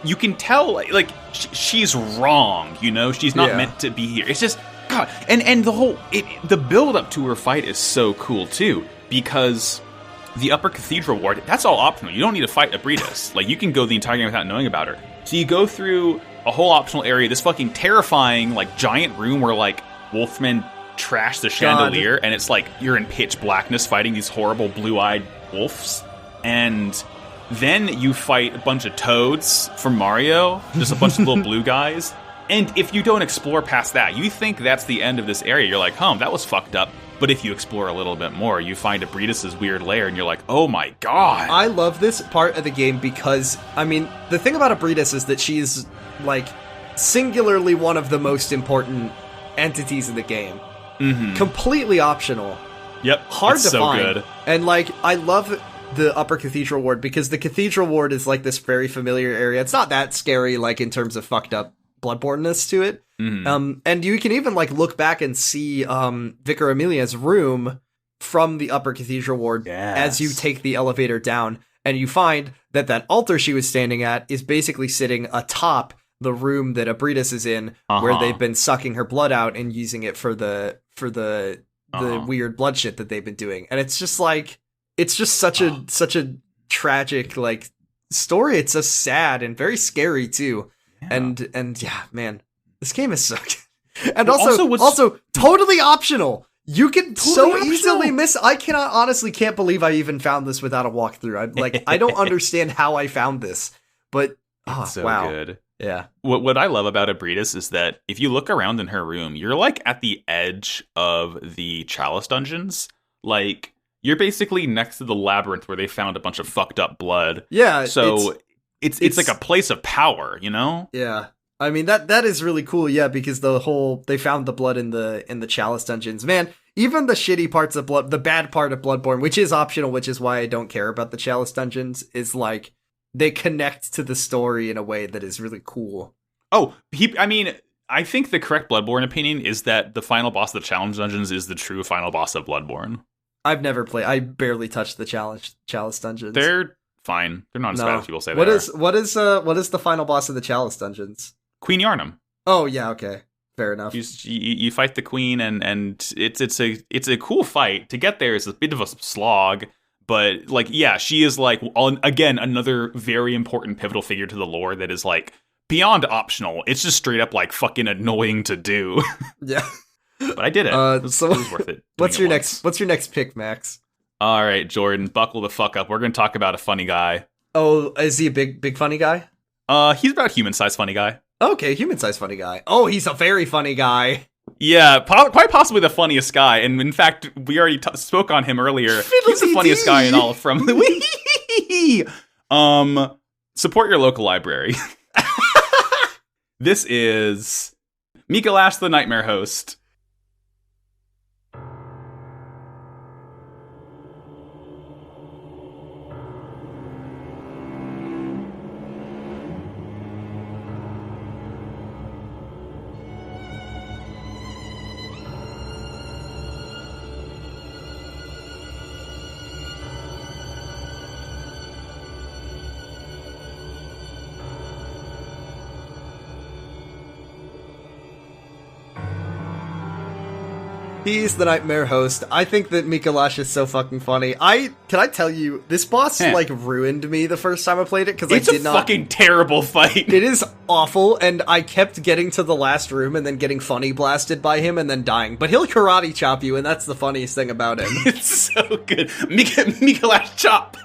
you can tell, like she's wrong, you know? She's not meant to be here. It's just, God. And the build-up to her fight is so cool, too. Because the Upper Cathedral Ward, that's all optional. You don't need to fight Abridas. Like, you can go the entire game without knowing about her. So you go through a whole optional area, this fucking terrifying, like, giant room where, like, wolfmen trash the chandelier, and it's like you're in pitch blackness fighting these horrible blue-eyed wolves, and then you fight a bunch of toads from Mario, just a bunch of little blue guys, and if you don't explore past that, you think that's the end of this area. You're like, that was fucked up. But if you explore a little bit more, you find Abridas's weird lair, and you're like, oh my god. I love this part of the game because, I mean, the thing about Abridas is that she's, like, singularly one of the most important entities in the game. Completely optional. Yep. Hard to find. Good. And like, I love the Upper Cathedral Ward because the Cathedral Ward is like this very familiar area. It's not that scary, like in terms of fucked up Bloodborne-ness to it. And you can even like look back and see Vicar Amelia's room from the upper cathedral ward as you Yes. take the elevator down, and you find that that altar she was standing at is basically sitting atop the room that Abritas is in, where they've been sucking her blood out and using it for the weird blood shit that they've been doing. And it's just like, it's just such a tragic like story. It's so sad and very scary too. Yeah. And yeah, man, this game is so good. And Well, also totally optional. You can so optional. easily miss. I can't believe I even found this without a walkthrough. I don't understand how I found this, but It's so wow. good. Yeah. What I love about Abritas is that if you look around in her room, you're like at the edge of the Chalice dungeons. Like, you're basically next to the labyrinth where they found a bunch of fucked up blood. Yeah. So it's like a place of power, you know? Yeah. I mean, that is really cool, yeah, because they found the blood in the Chalice dungeons. Man, even the shitty parts of the bad part of Bloodborne, which is optional, which is why I don't care about the Chalice dungeons, is like, they connect to the story in a way that is really cool. Oh, I think the correct Bloodborne opinion is that the final boss of the challenge dungeons is the true final boss of Bloodborne. I've never played. I barely touched the Chalice dungeons. They're fine. They're not as bad as people say What they is the final boss of the Chalice dungeons? Queen Yarnum. Oh yeah, okay, fair enough. You fight the queen, and it's a cool fight. To get there is a bit of a slog, but like, yeah, she is like, again, another very important pivotal figure to the lore that is like beyond optional. It's just straight up like fucking annoying to do. Yeah, but I did it. It was worth it. What's your next pick, Max? All right, Jordan, buckle the fuck up. We're going to talk about a funny guy. Oh, is he a big funny guy? He's about human-sized funny guy. Okay, human-sized funny guy. Oh, he's a very funny guy. Yeah, quite possibly the funniest guy. And in fact, we already spoke on him earlier. He's the funniest guy in all of From. Support your local library. This is Mikolash the Nightmare Host. He's the Nightmare Host. I think that Mikolash is so fucking funny. Can I tell you, this boss like ruined me the first time I played it, because I did not. It's a fucking terrible fight. It is awful, and I kept getting to the last room and then getting funny blasted by him and then dying. But he'll karate chop you, and that's the funniest thing about him. It's so good. Mikolash chop.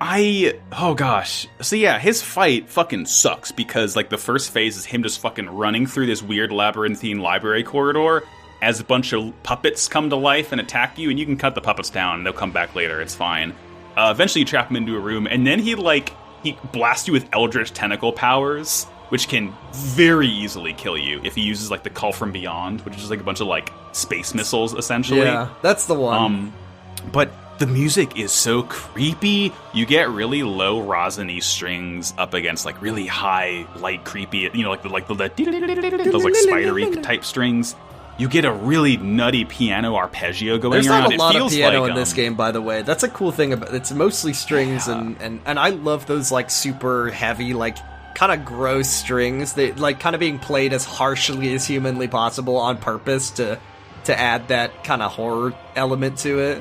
Oh gosh. So yeah, his fight fucking sucks because like the first phase is him just fucking running through this weird labyrinthine library corridor as a bunch of puppets come to life and attack you, and you can cut the puppets down and they'll come back later, it's fine. Eventually you trap him into a room, and then he blasts you with eldritch tentacle powers, which can very easily kill you if he uses like the Call from Beyond, which is like a bunch of like space missiles essentially. Yeah, that's the one. But the music is so creepy. You get really low rosiny strings up against like really high, light, creepy, like those like spidery type strings. You get a really nutty piano arpeggio going There's around. There's not a lot of piano like, in this game, by the way. That's a cool thing about it. It's mostly strings, and I love those like super heavy, like kind of gross strings. They like kind of being played as harshly as humanly possible on purpose to add that kind of horror element to it.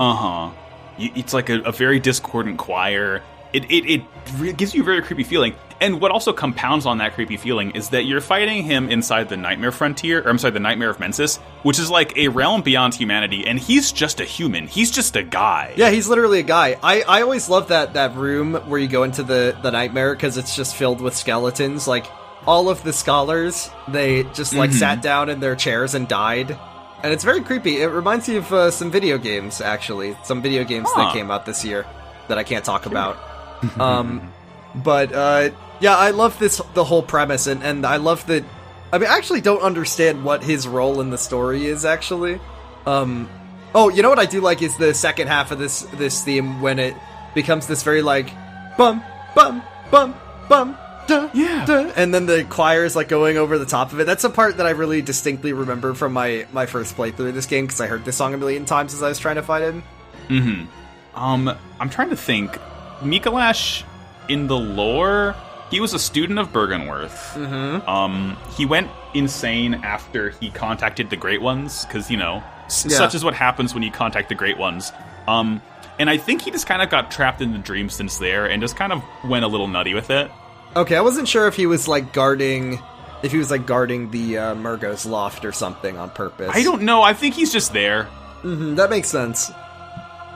It's like a very discordant choir. It gives you a very creepy feeling. And what also compounds on that creepy feeling is that you're fighting him inside the Nightmare Frontier, the Nightmare of Mensis, which is like a realm beyond humanity, and he's just a human. He's just a guy. Yeah, he's literally a guy. I always love that room where you go into the Nightmare, because it's just filled with skeletons. Like, all of the scholars, they just like sat down in their chairs and died. And it's very creepy. It reminds me of some video games, actually. Some video games that came out this year that I can't talk about. Yeah, I love the whole premise, and I love that. I mean, I actually don't understand what his role in the story is, actually. Oh, you know what I do like is the second half of this theme, when it becomes this very, like, bum, bum, bum, bum, duh, Yeah. duh, and then the choir is like going over the top of it. That's a part that I really distinctly remember from my first playthrough of this game, because I heard this song a million times as I was trying to fight him. Mm-hmm. I'm trying to think. Mikolash, in the lore, he was a student of Bergenworth. Mm-hmm. He went insane after he contacted the Great Ones, because, such is what happens when you contact the Great Ones. And I think he just kind of got trapped in the dream since there, and just kind of went a little nutty with it. Okay, I wasn't sure if he was guarding the Murgo's loft or something on purpose. I don't know. I think he's just there. Mm-hmm, that makes sense.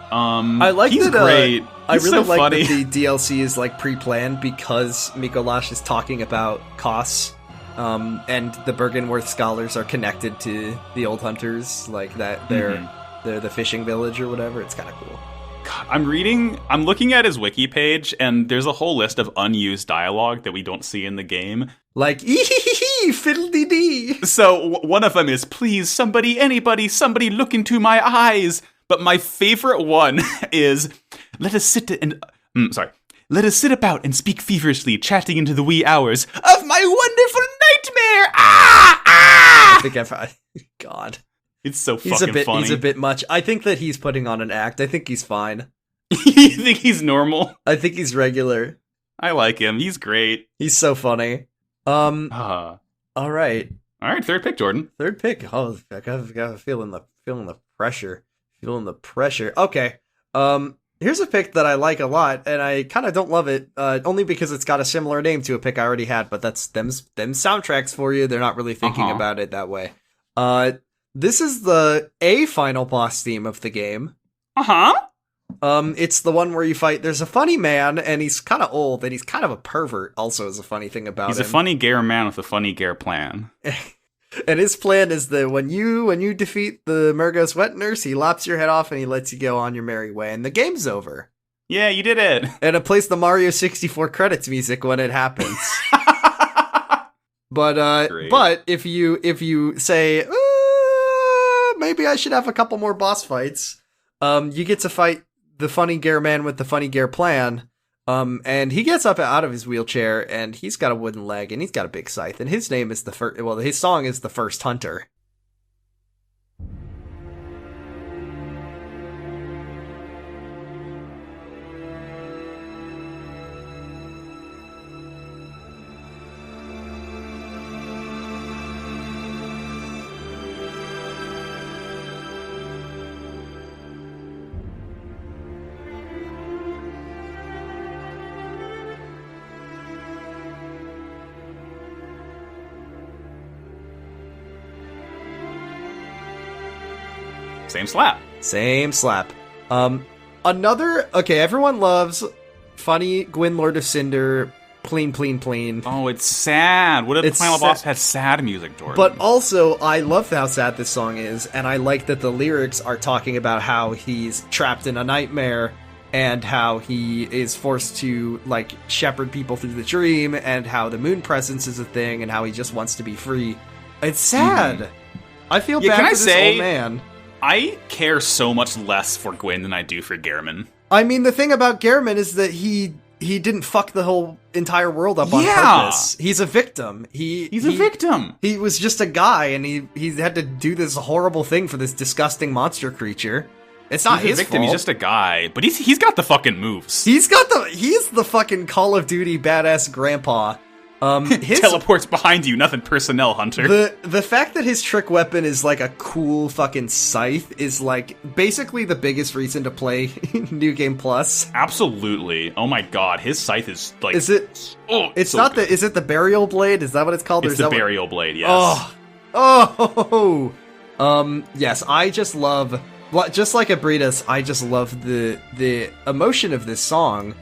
I like he's that. Great. I He's really so like funny. that the DLC is pre-planned, because Mikolash is talking about Kos, and the Bergenworth scholars are connected to the old hunters, that they're the fishing village or whatever. It's kind of cool. God, I'm looking at his wiki page, and there's a whole list of unused dialogue that we don't see in the game. Ee-hee-hee-hee, fiddle-dee-dee. So one of them is, please, somebody, anybody, somebody look into my eyes. But my favorite one is, let us sit about and speak feverishly, chatting into the wee hours of my wonderful nightmare. I think God. It's so fucking funny. He's a bit much. I think that he's putting on an act. I think he's fine. You think he's normal? I think he's regular. I like him. He's great. He's so funny. All right. All right, third pick, Jordan. Third pick. Oh, I got feeling the pressure. Feeling the pressure. Okay. Here's a pick that I like a lot, and I kind of don't love it, only because it's got a similar name to a pick I already had, but that's them soundtracks for you. They're not really thinking about it that way. This is the final boss theme of the game. It's the one where you fight, there's a funny man, and he's kind of old, and he's kind of a pervert, also, is a funny thing about him. He's a funny Gare man with a funny Gare plan. And his plan is that when you defeat the Murgos wet nurse, he lops your head off and he lets you go on your merry way, and the game's over. Yeah, you did it. And it plays the Mario 64 credits music when it happens. But if you say, maybe I should have a couple more boss fights, you get to fight the funny Gare man with the funny Gare plan. And he gets up out of his wheelchair, and he's got a wooden leg, and he's got a big scythe, and his name is his song is The First Hunter. Same slap. Everyone loves funny Gwyn Lord of Cinder, pleen. Oh, it's sad. What if the final boss had sad music, Jordan? But also, I love how sad this song is, and I like that the lyrics are talking about how he's trapped in a nightmare, and how he is forced to, shepherd people through the dream, and how the moon presence is a thing, and how he just wants to be free. It's sad. Mm-hmm. I feel bad for this old man. I care so much less for Gwyn than I do for Gehrman. I mean, the thing about Gehrman is that he didn't fuck the whole entire world up on purpose. He's a victim. He's a victim. He was just a guy, and he had to do this horrible thing for this disgusting monster creature. It's not his victim. fault. He's just a guy, but he's got the fucking moves. He's the fucking Call of Duty badass grandpa. His teleports behind you, nothing personnel, Hunter. The fact that his trick weapon is a cool fucking scythe is basically the biggest reason to play New Game Plus. Absolutely. Oh my god, his scythe is Is it? Oh, it's so not good. Is it the burial blade? Is that what it's called? It's the burial blade. Yes. Yes. I just love, just like Abritas, I just love the emotion of this song.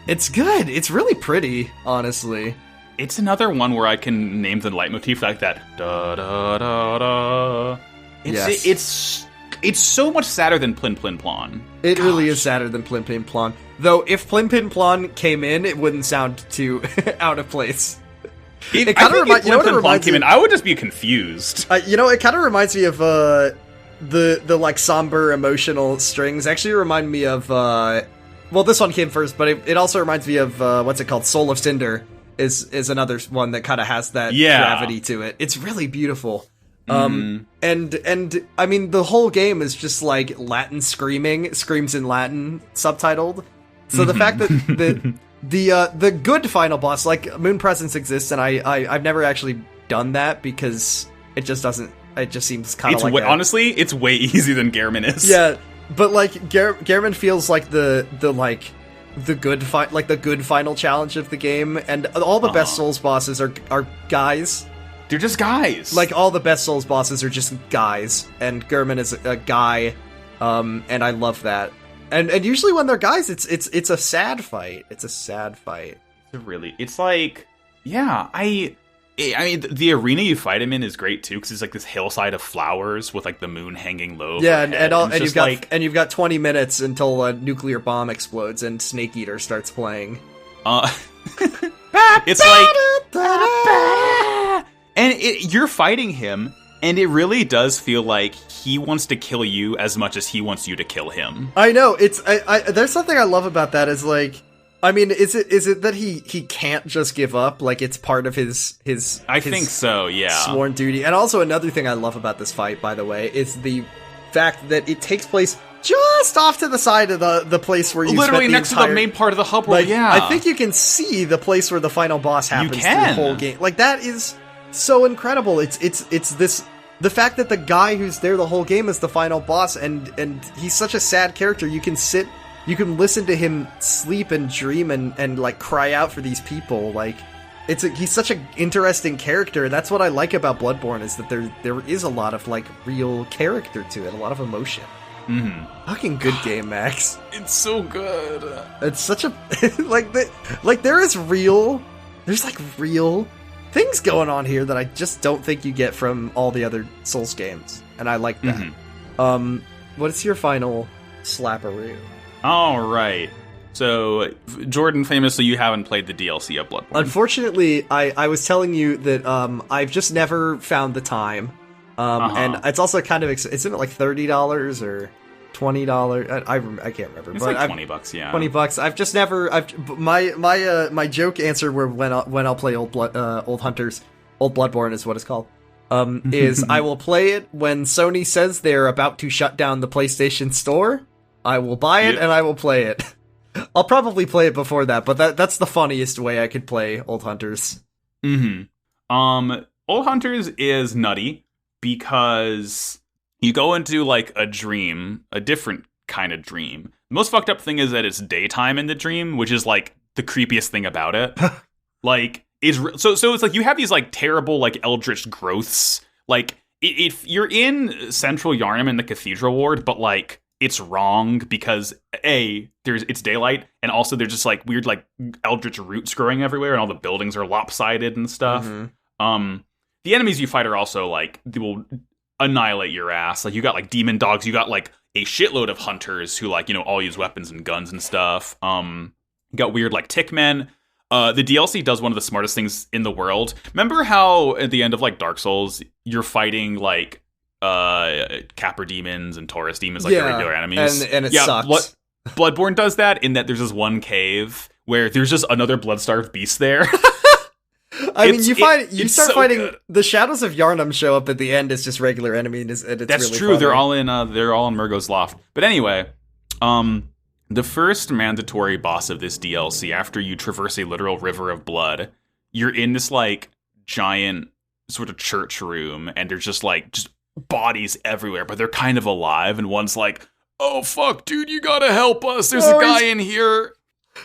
It's good. It's really pretty, honestly. It's another one where I can name the leitmotif like that. Da da da da. It's so much sadder than Plin Plin Plon. It really is sadder than Plin Plin Plon. Though if Plin Plin Plon came in, it wouldn't sound too out of place. It kind of reminds me. I would just be confused. It kind of reminds me of the somber emotional strings. Actually, remind me of well, this one came first, but it also reminds me of what's it called? Soul of Cinder is another one that kind of has that gravity to it. It's really beautiful. And I mean, the whole game is just like Latin screams in Latin, subtitled. So the fact that the good final boss, like Moon Presence, exists, and I've never actually done that because it just doesn't. It just seems kind of like honestly, it's way easier than Gehrman is. Yeah, but like Gehrman feels like the good final challenge of the game, and all the best Souls bosses are guys. They're just guys. Like, all the best Souls bosses are just guys, and Gehrman is a guy, and I love that. And usually when they're guys, it's a sad fight. It's a sad fight. It's like, yeah, I mean, the arena you fight him in is great too, because it's like this hillside of flowers with like the moon hanging low. Yeah, and you've got 20 minutes until a nuclear bomb explodes and Snake Eater starts playing. It's like, and you're fighting him, and it really does feel like he wants to kill you as much as he wants you to kill him. I know, there's something I love about that is like, I mean, is it that he can't just give up? Like, it's part of his think so, yeah. Sworn duty. And also another thing I love about this fight, by the way, is the fact that it takes place just off to the side of the place where you literally next to the main part of the hub world. Yeah, I think you can see the place where the final boss happens through the whole game. Like, that is so incredible. It's this, the fact that the guy who's there the whole game is the final boss, and he's such a sad character. You can listen to him sleep and dream and like cry out for these people. Like, he's such an interesting character. That's what I like about Bloodborne, is that there is a lot of like real character to it, a lot of emotion. Fucking good game, Max. It's so good. It's such a there's real things going on here that I just don't think you get from all the other Souls games, and I like that. What is your final slapperoo? All right. So, Jordan, famously, you haven't played the DLC of Bloodborne. Unfortunately, I was telling you that I've just never found the time. And it's also kind of isn't it like $30 or $20? I can't remember. It's but like $20, yeah. $20. I've just never. My joke answer where when I'll play Old Bloodborne is what it's called. Is I will play it when Sony says they're about to shut down the PlayStation Store. I will buy it and I will play it. I'll probably play it before that, but that's the funniest way I could play Old Hunters. Old Hunters is nutty because you go into like a dream, a different kind of dream. The most fucked up thing is that it's daytime in the dream, which is like the creepiest thing about it. Like, so it's like you have these like terrible like eldritch growths. Like, if you're in Central Yharnam in the Cathedral Ward, but like it's wrong because it's daylight, and also there's just like weird like eldritch roots growing everywhere, and all the buildings are lopsided and stuff. The enemies you fight are also like, they will annihilate your ass. Like, you got like demon dogs, you got like a shitload of hunters who like, you know, all use weapons and guns and stuff. You got weird like tick men. The DLC does one of the smartest things in the world. Remember how at the end of like Dark Souls, you're fighting like Capra demons and Taurus demons, like the regular enemies, and it sucks. Bloodborne does that in that there's this one cave where there's just another blood-starved beast there. I mean, you start fighting good. The Shadows of Yharnam show up at the end as just regular enemies, and it's that's really true. Funny. They're all in Murgo's Loft. But anyway, the first mandatory boss of this DLC, after you traverse a literal river of blood, you're in this like giant sort of church room, and there's just bodies everywhere, but they're kind of alive, and one's like, "Oh fuck, dude, you gotta help us. There's a guy in here."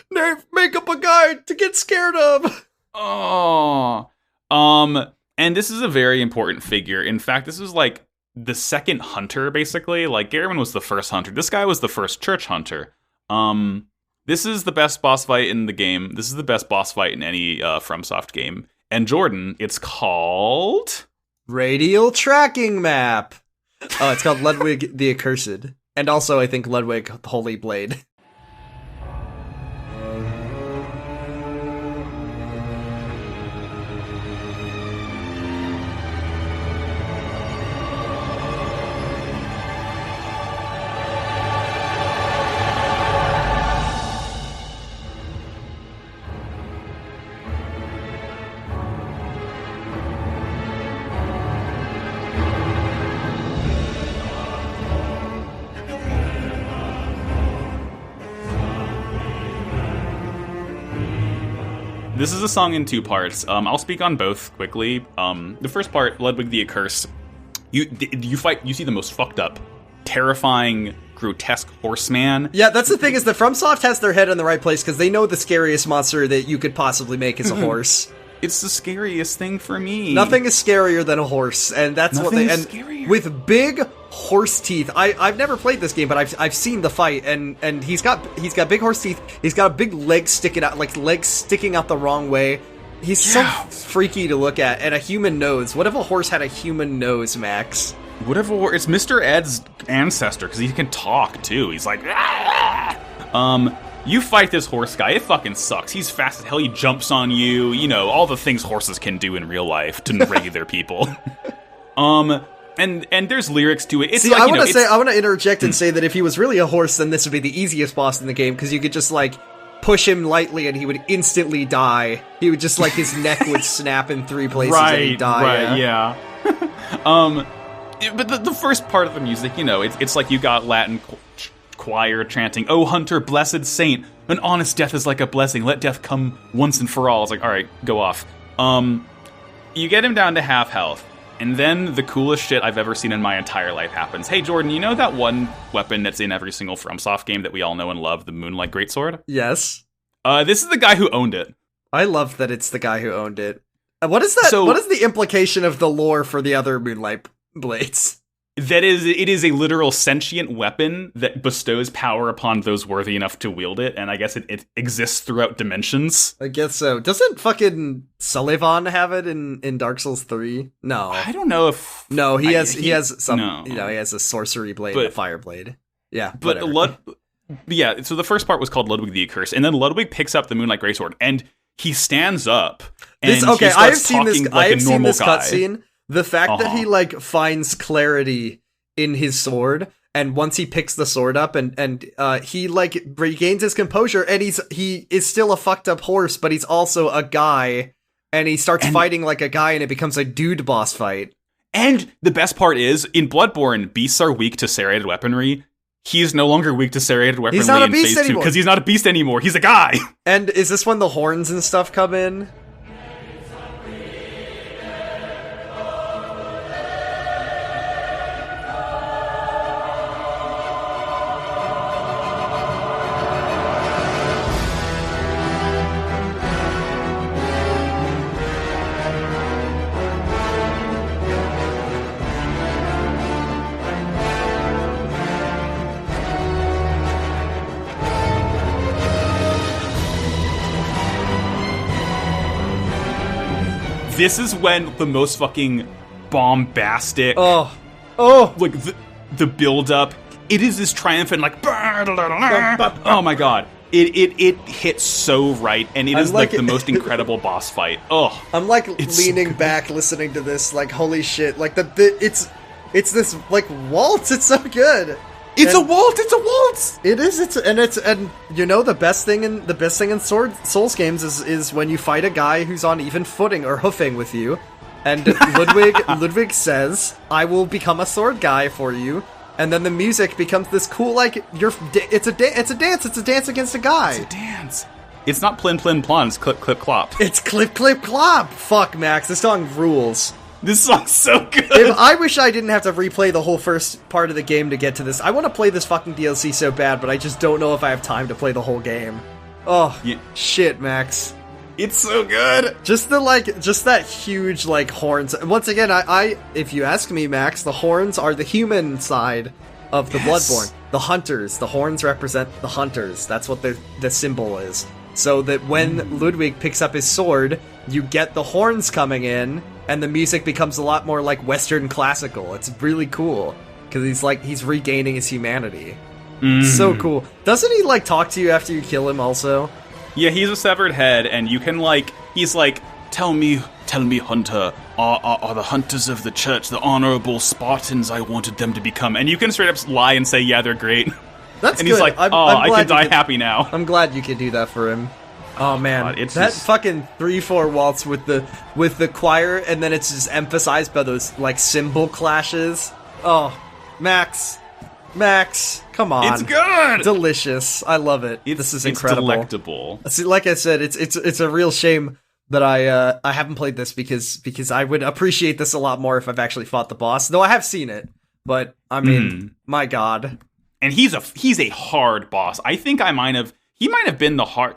Make up a guy to get scared of. Oh. And this is a very important figure. In fact, this is like the second hunter, basically. Like, Gehrman was the first hunter. This guy was the first church hunter. This is the best boss fight in the game. This is the best boss fight in any FromSoft game. And Jordan, it's called Radial Tracking Map. Oh, it's called Ludwig the Accursed. And also, I think Ludwig the Holy Blade. This is a song in two parts. I'll speak on both quickly. The first part, Ludwig the Accursed, you see the most fucked up, terrifying, grotesque horseman. Yeah, that's the thing, is that FromSoft has their head in the right place, because they know the scariest monster that you could possibly make is a horse. It's the scariest thing for me. Nothing is scarier than a horse, and that's what they... And scarier. with big horse teeth, I've never played this game, but I've seen the fight, and he's got big horse teeth, he's got a big leg sticking out, like legs sticking out the wrong way. He's so freaky to look at, and a human nose. What if a horse had a human nose, Max? Whatever, it's Mr. Ed's ancestor, because he can talk, too. He's like, you fight this horse guy, it fucking sucks. He's fast as hell, he jumps on you, you know, all the things horses can do in real life to regular people. And there's lyrics to it. It's See, like, I want to interject and say that if he was really a horse, then this would be the easiest boss in the game, because you could just, like, push him lightly and he would instantly die. He would just, like, his neck would snap in 3 places and he'd die. Yeah. But the first part of the music, you know, it's like you got Latin choir chanting, "Oh, hunter, blessed saint, an honest death is like a blessing. Let death come once and for all." It's like, all right, go off. You get him down to half health, and then the coolest shit I've ever seen in my entire life happens. Hey, Jordan, you know that one weapon that's in every single FromSoft game that we all know and love, the Moonlight Greatsword? Yes. This is the guy who owned it. I love that it's the guy who owned it. What is that? What is the implication of the lore for the other Moonlight blades? It is a literal sentient weapon that bestows power upon those worthy enough to wield it, and I guess it exists throughout dimensions. I guess so. Doesn't fucking Sullivan have it in Dark Souls 3? No. I don't know if... No, he has some... No. You know, he has a sorcery blade and a fire blade. Yeah, but yeah, so the first part was called Ludwig the Accursed, and then Ludwig picks up the Moonlight Greatsword, and he stands up, and he starts talking like a normal guy. Cutscene. The fact that he, like, finds clarity in his sword, and once he picks the sword up, and he, like, regains his composure, and he is still a fucked up horse, but he's also a guy, and he starts fighting like a guy, and it becomes a dude boss fight. And the best part is, in Bloodborne, beasts are weak to serrated weaponry. He is no longer weak to serrated weaponry in Phase 2, because he's not a beast anymore, he's a guy! And is this when the horns and stuff come in? This is when the most fucking bombastic, like the build up. It is this triumphant, like, oh my god, it hits so right, and it is like the most incredible boss fight. Oh, I'm like leaning back, listening to this, like, holy shit, like it's this like waltz. It's so good. It's a waltz. It is. And you know, the best thing in Souls games is when you fight a guy who's on even footing or hoofing with you, and Ludwig says, "I will become a sword guy for you," and then the music becomes this cool, like, it's a dance against a guy. It's a dance. It's not plin plin plon. It's clip clip clop. It's clip clip clop. Fuck, Max, this song rules. This song's so good. I wish I didn't have to replay the whole first part of the game to get to this. I want to play this fucking DLC so bad, but I just don't know if I have time to play the whole game. Oh, yeah. Shit, Max. It's so good. Just that huge, like, horns. Once again, if you ask me, Max, the horns are the human side of the Bloodborne. The hunters. The horns represent the hunters. That's what the symbol is. So that when Ludwig picks up his sword, you get the horns coming in, and the music becomes a lot more like Western classical. It's really cool, because he's regaining his humanity. So cool. Doesn't he, like, talk to you after you kill him also? Yeah, he's a severed head, and you can, like, he's like, tell me, hunter, are the hunters of the church the honorable Spartans I wanted them to become? And you can straight up lie and say, yeah, they're great. That's and good. He's like, I can die happy now. I'm glad you could do that for him. Oh man, God, that fucking 3/4 waltz with the choir, and then it's just emphasized by those, like, cymbal clashes. Oh, Max, Max, come on. It's good. Delicious. I love it. This is incredible. It's delectable. See, like I said, it's a real shame that I haven't played this because I would appreciate this a lot more if I've actually fought the boss. Though I have seen it, but I mean, my God. And he's a hard boss. I think he might have been the hard.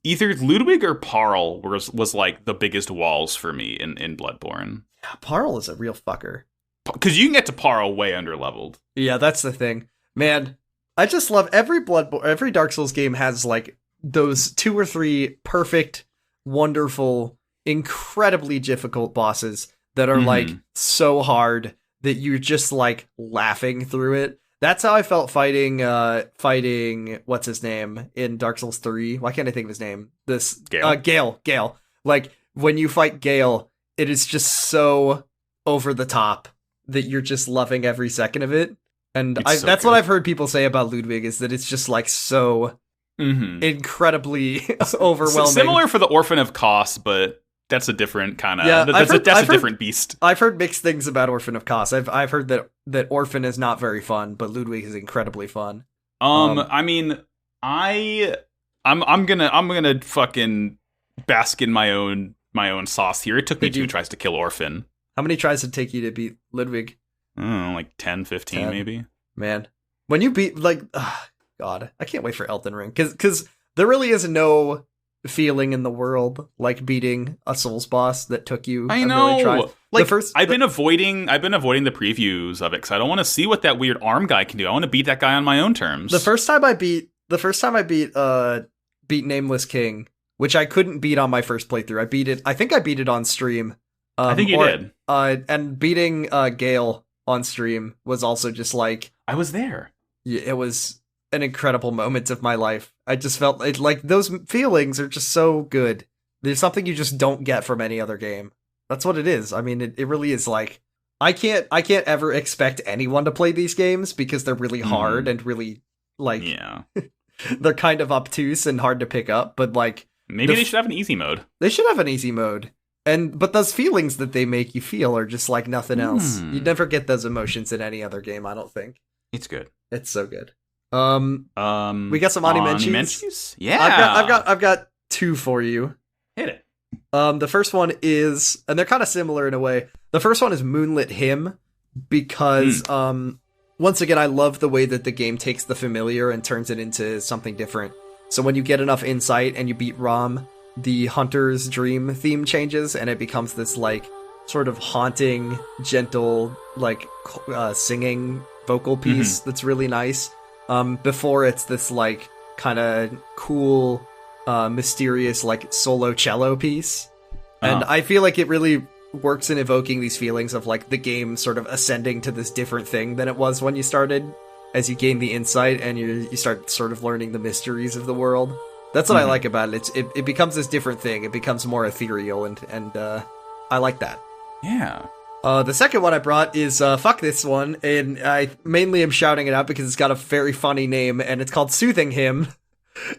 Either Ludwig or Parl was like the biggest walls for me in Bloodborne. Yeah, Parl is a real fucker. Because you can get to Parl way underleveled. Yeah, that's the thing. Man, I just love every Dark Souls game has like those 2 or 3 perfect, wonderful, incredibly difficult bosses that are like so hard that you're just like laughing through it. That's how I felt fighting what's his name in Dark Souls 3. Why can't I think of his name? Gale. Like when you fight Gale, it is just so over the top that you're just loving every second of it. And that's what I've heard people say about Ludwig, is that it's just like so incredibly overwhelming. Similar for the Orphan of Kos, but that's a different kind of... Yeah, that's a different beast. I've heard mixed things about Orphan of Kos. I've heard that Orphan is not very fun, but Ludwig is incredibly fun. I mean, I'm gonna fucking bask in my own sauce here. It took me 2 tries to kill Orphan. How many tries did it take you to beat Ludwig? I don't know, like 10, 15 maybe. Man, when you beat, like, God, I can't wait for Elden Ring, because there really is no feeling in the world like beating a Souls boss that took you a million tries. Like, I've been avoiding the previews of it because I don't want to see what that weird arm guy can do. I want to beat that guy on my own terms. The first time I beat Nameless King, which I couldn't beat on my first playthrough. I think I beat it on stream. I think you did. And beating Gale on stream was also just like... I was there. It was an incredible moment of my life. I just felt like those feelings are just so good. There's something you just don't get from any other game. That's what it is. I mean, it really is like... I can't ever expect anyone to play these games because they're really hard and really, like... Yeah. They're kind of obtuse and hard to pick up, but like... Maybe they should have an easy mode. They should have an easy mode. But those feelings that they make you feel are just like nothing else. You'd never get those emotions in any other game, I don't think. It's good. It's so good. We got some Onimenchis? Yeah. I've got 2 for you. Hit it. The first one is, and they're kind of similar in a way. The first one is Moonlit Hymn, because once again, I love the way that the game takes the familiar and turns it into something different. So when you get enough insight and you beat Rom, the Hunter's Dream theme changes, and it becomes this, like, sort of haunting, gentle, like, singing vocal piece that's really nice. Before it's this, like, kind of cool, mysterious, like, solo cello piece. And I feel like it really works in evoking these feelings of, like, the game sort of ascending to this different thing than it was when you started, as you gain the insight and you start sort of learning the mysteries of the world. That's what I like about it. It becomes this different thing. It becomes more ethereal, and I like that. Yeah. The second one I brought is fuck this one, and I mainly am shouting it out because it's got a very funny name, and it's called Soothing Hymn,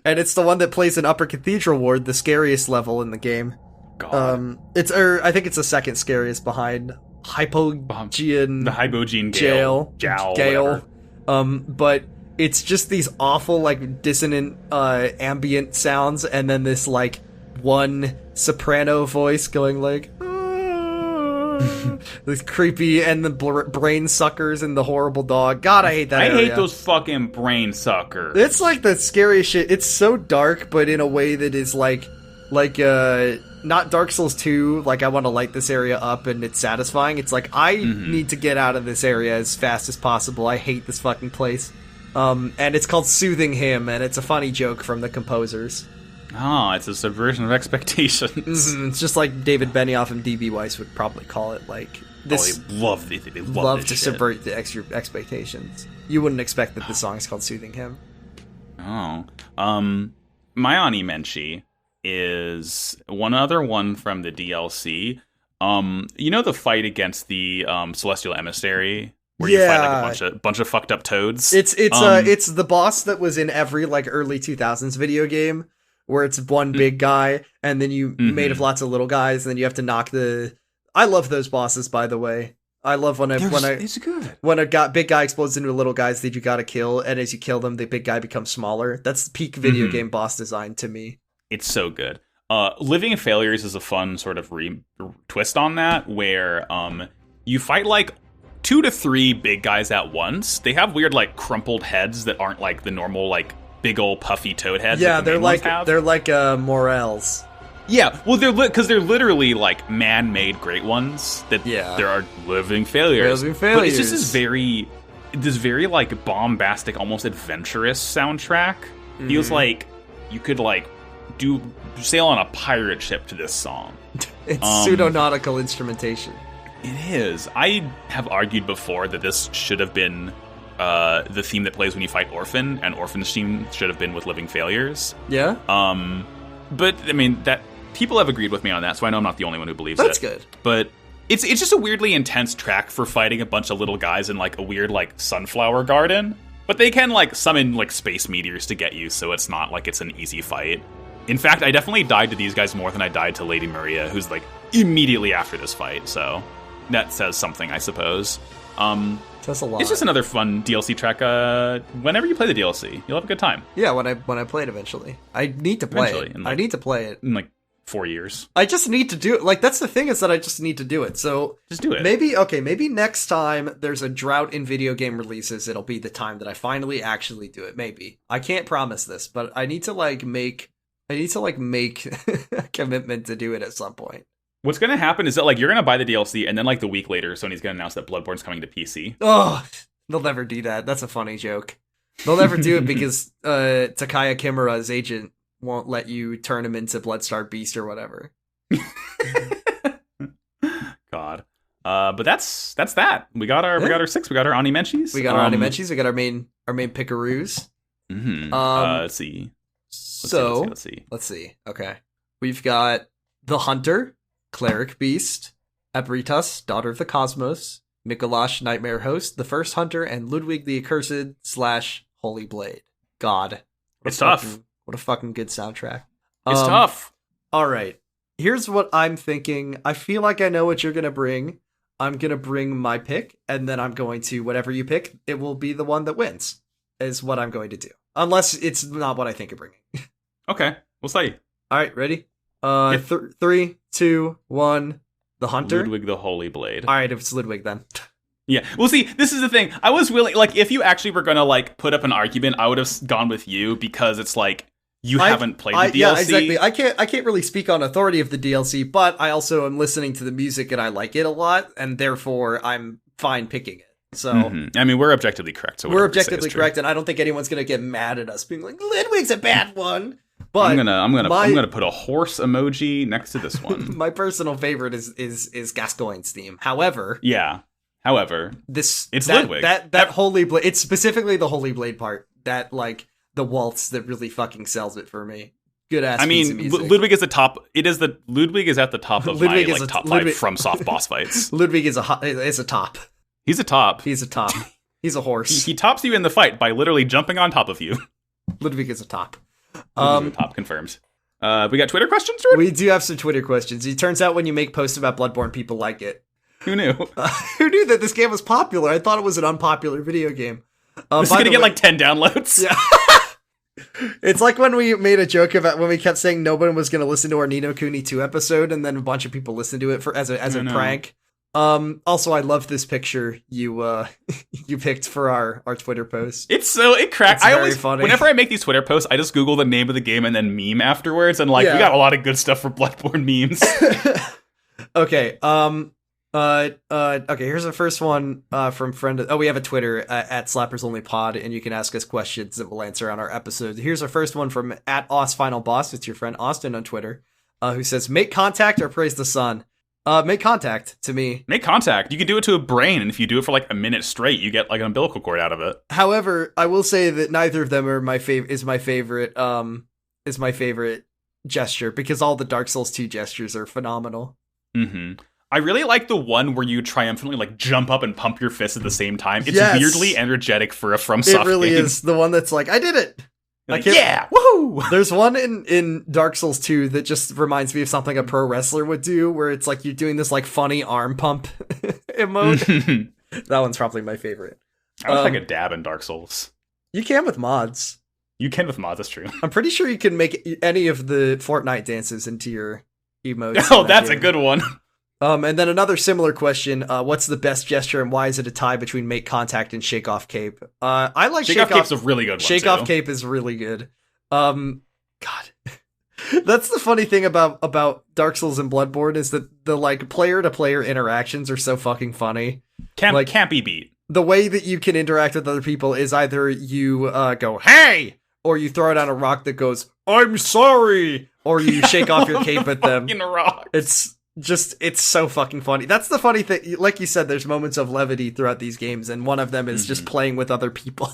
and it's the one that plays in Upper Cathedral Ward, the scariest level in the game. God. I think it's the second scariest behind Hypogean. The Hypogean Gale. But it's just these awful, like, dissonant, ambient sounds, and then this, like, one soprano voice going, like, this creepy, and the brain suckers and the horrible dog. God, I hate that area. I hate those fucking brain suckers. It's, like, the scariest shit. It's so dark, but in a way that is, like, not Dark Souls 2, like, I want to light this area up and it's satisfying. It's like, I need to get out of this area as fast as possible. I hate this fucking place. And it's called Soothing Hymn, and it's a funny joke from the composers. Oh, it's a subversion of expectations. It's just like David Benioff and D.B. Weiss would probably call it, like, this. Oh, they love to subvert the extra expectations. You wouldn't expect that the song is called Soothing Hymn. Oh. My Onimenchi is one other one from the DLC. You know the fight against the Celestial Emissary? Where you fight like a bunch of fucked up toads. It's the boss that was in every, like, early 2000s video game, where it's one big guy and then you made of lots of little guys, and then you have to knock the... I love those bosses, by the way. I love It's good. when big guy explodes into little guys that you gotta kill, and as you kill them, the big guy becomes smaller. That's peak video game boss design to me. It's so good. Living Failures is a fun sort of twist on that, where you fight like 2 to 3 big guys at once. They have weird like crumpled heads that aren't like the normal like big old puffy toad heads. Yeah, they're like Morels. Yeah, well, they're literally like man-made great ones. That there are living failures. But it's just this very like bombastic, almost adventurous soundtrack. Feels like you could like sail on a pirate ship to this song. It's pseudo-nautical instrumentation. It is. I have argued before that this should have been the theme that plays when you fight Orphan, and Orphan's theme should have been with Living Failures. Yeah. But I mean that people have agreed with me on that, so I know I'm not the only one who believes That's good. But it's just a weirdly intense track for fighting a bunch of little guys in like a weird like sunflower garden. But they can like summon like space meteors to get you, so it's not like it's an easy fight. In fact, I definitely died to these guys more than I died to Lady Maria, who's like immediately after this fight. So that says something, I suppose. That's a lot. It's just another fun DLC track. Whenever you play the DLC, you'll have a good time. Yeah, when I play it eventually. I need to play it. I need to play it in like 4 years. I just need to do it. Like, that's the thing, is that I just need to do it. So just do it. Maybe next time there's a drought in video game releases, it'll be the time that I finally actually do it. Maybe. I can't promise this, but I need to make a commitment to do it at some point. What's going to happen is that like you're going to buy the DLC, and then like the week later, Sony's going to announce that Bloodborne's coming to PC. Oh, they'll never do that. That's a funny joke. They'll never do it because Takaya Kimura's agent won't let you turn him into Bloodstar Beast or whatever. God. But that's that. We got our 6. We got our Animenchis. We got our Animenchis. We got our main pickaroos. Mm-hmm. Let's see. Let's see. Okay. We've got the Hunter, Cleric Beast, Abritas, Daughter of the Cosmos, Mikolash, Nightmare Host, the First Hunter, and Ludwig the Accursed / Holy Blade. God. It's tough. What a fucking good soundtrack. It's tough. All right. Here's what I'm thinking. I feel like I know what you're going to bring. I'm going to bring my pick, and then I'm going to, whatever you pick, it will be the one that wins, is what I'm going to do. Unless it's not what I think of bringing. Okay. We'll see. All right, ready? 3, 2, 1. The Hunter? Ludwig the Holy Blade. All right, if it's Ludwig, then. Yeah. Well, see, this is the thing. I was willing, like, if you actually were going to, like, put up an argument, I would have gone with you, because it's like, you haven't played the DLC. Yeah, exactly. I can't really speak on authority of the DLC, but I also am listening to the music and I like it a lot, and therefore I'm fine picking it. So I mean, we're objectively correct. So we're objectively correct, and I don't think anyone's gonna get mad at us being like, Ludwig's a bad one. But I'm gonna put a horse emoji next to this one. My personal favorite is Gascoigne's theme. However, it's Ludwig. That Holy Blade. It's specifically the Holy Blade part that like. The waltz that really fucking sells it for me. Good ass. I mean, Ludwig is the top. Ludwig is at the top of my like top 5 from soft boss fights. Ludwig is a top. He's a top. He's a top. He's a horse. He tops you in the fight by literally jumping on top of you. Ludwig is a top. Top confirmed. We got Twitter questions, Jordan? We do have some Twitter questions. It turns out when you make posts about Bloodborne, people like it. Who knew? Who knew that this game was popular? I thought it was an unpopular video game. This is gonna get like 10 downloads. Yeah. It's like when we made a joke about when we kept saying no one was going to listen to our Ni no Kuni 2 episode, and then a bunch of people listened to it as a prank. Also, I love this picture you picked for our Twitter post. It cracked. I always funny. Whenever I make these Twitter posts, I just Google the name of the game and then meme afterwards, and we got a lot of good stuff for Bloodborne memes. Okay. Okay, here's the first one from friend. We have a Twitter at SlappersOnlyPod, and you can ask us questions that we'll answer on our episode. Here's our first one from at OsFinalBoss. It's your friend Austin on Twitter, who says, "Make contact or praise the sun." Make contact to me. Make contact. You can do it to a brain, and if you do it for like a minute straight, you get like an umbilical cord out of it. However, I will say that neither of them are is my favorite gesture, because all the Dark Souls 2 gestures are phenomenal. Mm-hmm. I really like the one where you triumphantly like jump up and pump your fist at the same time. It's weirdly energetic for a FromSoft game. It really is. The one that's like, I did it! Like, yeah! Woohoo! There's one in Dark Souls 2 that just reminds me of something a pro wrestler would do, where it's like you're doing this like funny arm pump, emote. That one's probably my favorite. I would like a dab in Dark Souls. You can with mods. You can with mods, that's true. I'm pretty sure you can make any of the Fortnite dances into your emotes. Oh, that's a good one. And then another similar question, what's the best gesture and why is it a tie between make contact and shake off cape? I like shake off cape's a really good one. Shake off cape is really good. God. That's the funny thing about Dark Souls and Bloodborne is that the like player to player interactions are so fucking funny. Can't be beat. The way that you can interact with other people is either you go, hey, or you throw down a rock that goes, I'm sorry, or you shake off your cape at them. Rock. It's so fucking funny. That's the funny thing. Like you said, there's moments of levity throughout these games, and one of them is just playing with other people.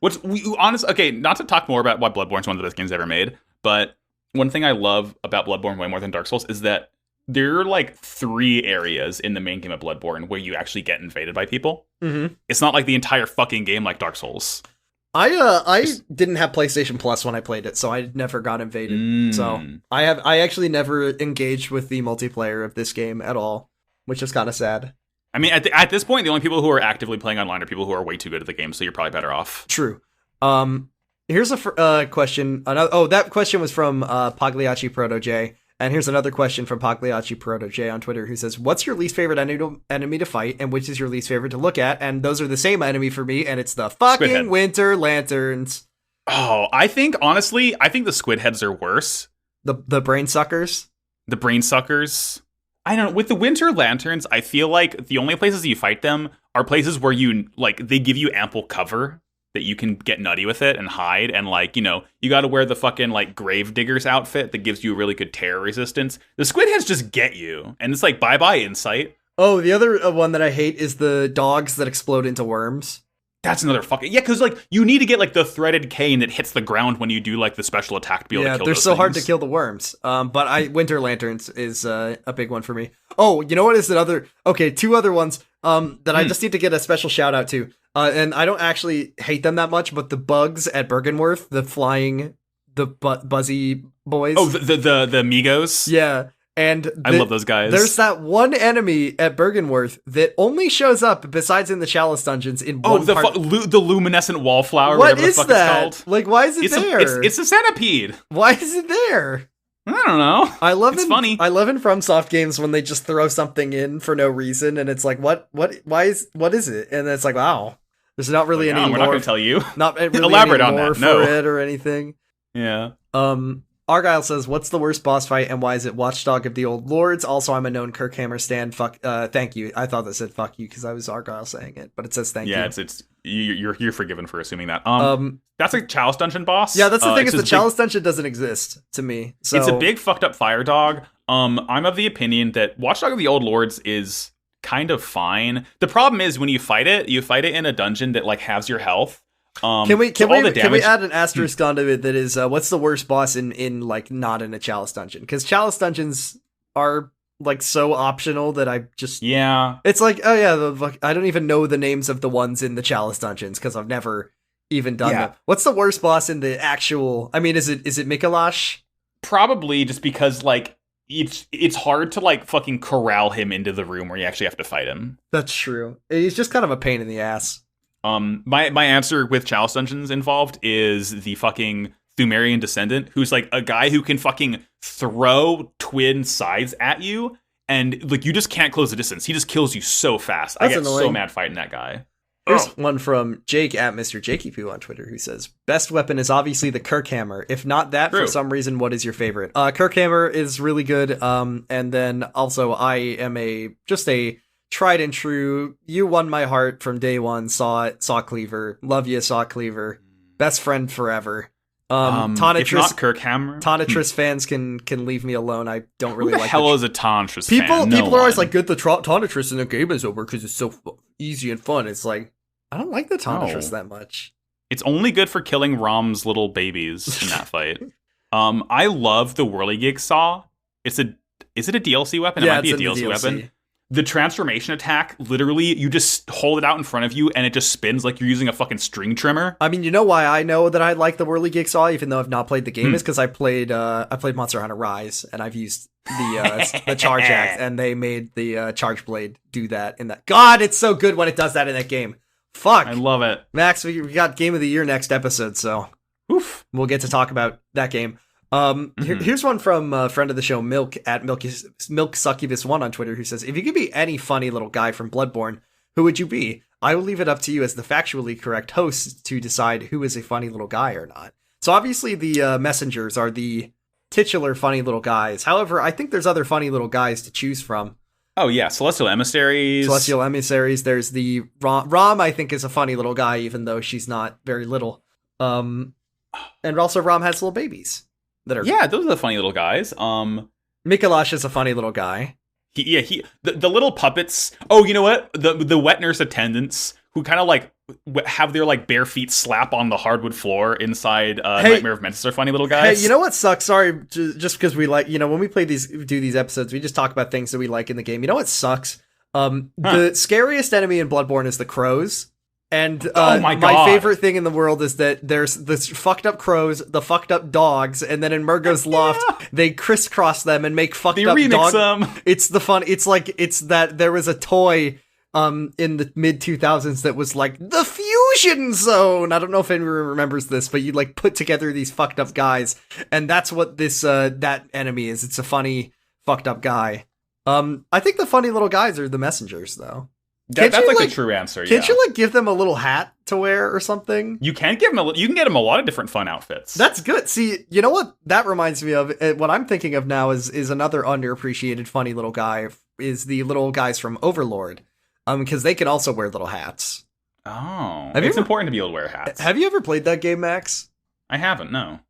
Okay, not to talk more about why Bloodborne's one of the best games ever made, but one thing I love about Bloodborne way more than Dark Souls is that there are like 3 areas in the main game of Bloodborne where you actually get invaded by people. Mm-hmm. It's not like the entire fucking game like Dark Souls. I didn't have PlayStation Plus when I played it, so I never got invaded. So I actually never engaged with the multiplayer of this game at all, which is kind of sad. I mean, at this point, the only people who are actively playing online are people who are way too good at the game, so you're probably better off. True. Here's a question. That question was from Pagliacci Proto J. And here's another question from Pagliacci Proto J on Twitter, who says, what's your least favorite enemy to fight, and which is your least favorite to look at? And those are the same enemy for me, and it's the fucking Squidhead. Winter Lanterns. Oh, I think the squid heads are worse. The brain suckers? The brain suckers. I don't know. With the Winter Lanterns, I feel like the only places you fight them are places where they give you ample cover that you can get nutty with it and hide, and you got to wear the fucking grave digger's outfit that gives you really good terror resistance. The squid heads just get you, and it's like bye insight. Oh, the other one that I hate is the dogs that explode into worms. That's another fucking because you need to get the threaded cane that hits the ground when you do the special attack to be able to kill. They're those so things. hard to kill the worms. But Winter Lanterns is a big one for me. Oh, you know what is another? Okay, 2 other ones that I just need to get a special shout out to. And I don't actually hate them that much, but the bugs at Bergenworth, the flying, buzzy boys. Oh, the Migos? Yeah. And I love those guys. There's that one enemy at Bergenworth that only shows up, besides in the Chalice dungeons, in one part. The luminescent wallflower, what whatever the is fuck that? it's called. Why is it there? It's a centipede. Why is it there? I don't know. It's funny. I love in FromSoft games when they just throw something in for no reason, and it's like, what is it? And it's like, wow. There's not really any lore. We're not going to tell you. Not really elaborate any on lore that. No. for it or anything. Yeah. Argyle says, what's the worst boss fight and why is it Watchdog of the Old Lords? Also, I'm a known Kirkhammer stan. Thank you. I thought that said fuck you because I was Argyle saying it, but it says thank you. Yeah, you're forgiven for assuming that. That's a Chalice Dungeon boss. Yeah, that's the thing is the Chalice Dungeon doesn't exist to me. So it's a big fucked up fire dog. I'm of the opinion that Watchdog of the Old Lords is kind of fine. The problem is when you fight it in a dungeon that halves your health. Can we add an asterisk onto it that is what's the worst boss in not in a Chalice dungeon? Because Chalice dungeons are so optional that I just it's I don't even know the names of the ones in the Chalice dungeons because I've never even done them. What's the worst boss in the actual? I mean, is it Mikolash? Probably just because it's hard to fucking corral him into the room where you actually have to fight him. That's true. He's just kind of a pain in the ass. My answer with Chalice Dungeons involved is the fucking Thumerian Descendant, who's a guy who can fucking throw twin scythes at you, and you just can't close the distance. He just kills you so fast. That's I get annoying. so mad fighting that guy. Here's one from Jake at Mr. Jakey Poo on Twitter who says, best weapon is obviously the Kirkhammer. If not that, for some reason, what is your favorite? Kirkhammer is really good. And then also I am just a tried and true. You won my heart from day one. Saw Cleaver. Love you, Saw Cleaver. Best friend forever. Tonitrus, if not Kirkhammer, Tonitrus fans can leave me alone. I don't really Who the like hell is a Tonitrus fan? People are always like, good, the Tonitrus in the game is over because it's so easy and fun. It's like, I don't like the Tonitrus that much. It's only good for killing Rom's little babies in that fight. I love the Whirligig Saw. Is it a DLC weapon? Yeah, it might be a DLC weapon. the transformation attack, literally, you just hold it out in front of you and it just spins like you're using a fucking string trimmer. I mean, you know why I know that I like the Whirligig-Saw, even though I've not played the game, is because I played Monster Hunter Rise, and I've used the Charge Axe, and they made the Charge Blade do that in that. God, it's so good when it does that in that game. Fuck. I love it. Max, we got Game of the Year next episode, so oof. We'll get to talk about that game. Here's one from a friend of the show, Milk, at Milksuccubus1 on Twitter, who says, if you could be any funny little guy from Bloodborne, who would you be? I will leave it up to you as the factually correct host to decide who is a funny little guy or not. So obviously the messengers are the titular funny little guys. However, I think there's other funny little guys to choose from. Oh, yeah. Celestial Emissaries. There's the Rom, I think, is a funny little guy, even though she's not very little. And also Rom has little babies. Yeah, those are the funny little guys. Mikolash is a funny little guy. The little puppets. Oh, you know what? The wet nurse attendants who kind of like have their like bare feet slap on the hardwood floor inside Nightmare of Mensis are funny little guys. Hey, you know what sucks? Sorry, just because we like, when we do these episodes, we just talk about things that we like in the game. You know what sucks? The scariest enemy in Bloodborne is the crows. And my favorite thing in the world is that there's this fucked up crows, the fucked up dogs, and then in Murgo's Loft, they crisscross them and make fucked up dogs. It's the fun. It's that there was a toy in the mid 2000s that was like the fusion zone. I don't know if anyone remembers this, but you like put together these fucked up guys, and that's what this that enemy is. It's a funny fucked up guy. I think the funny little guys are the messengers, though. That's like a true answer. Can't you like give them a little hat to wear or something? You can give them. You can get them a lot of different fun outfits. That's good. See, you know what that reminds me of? What I'm thinking of now is another underappreciated funny little guy. Is the little guys from Overlord, because they can also wear little hats. Oh, it's important to be able to wear hats. Have you ever played that game, Max? I haven't. No.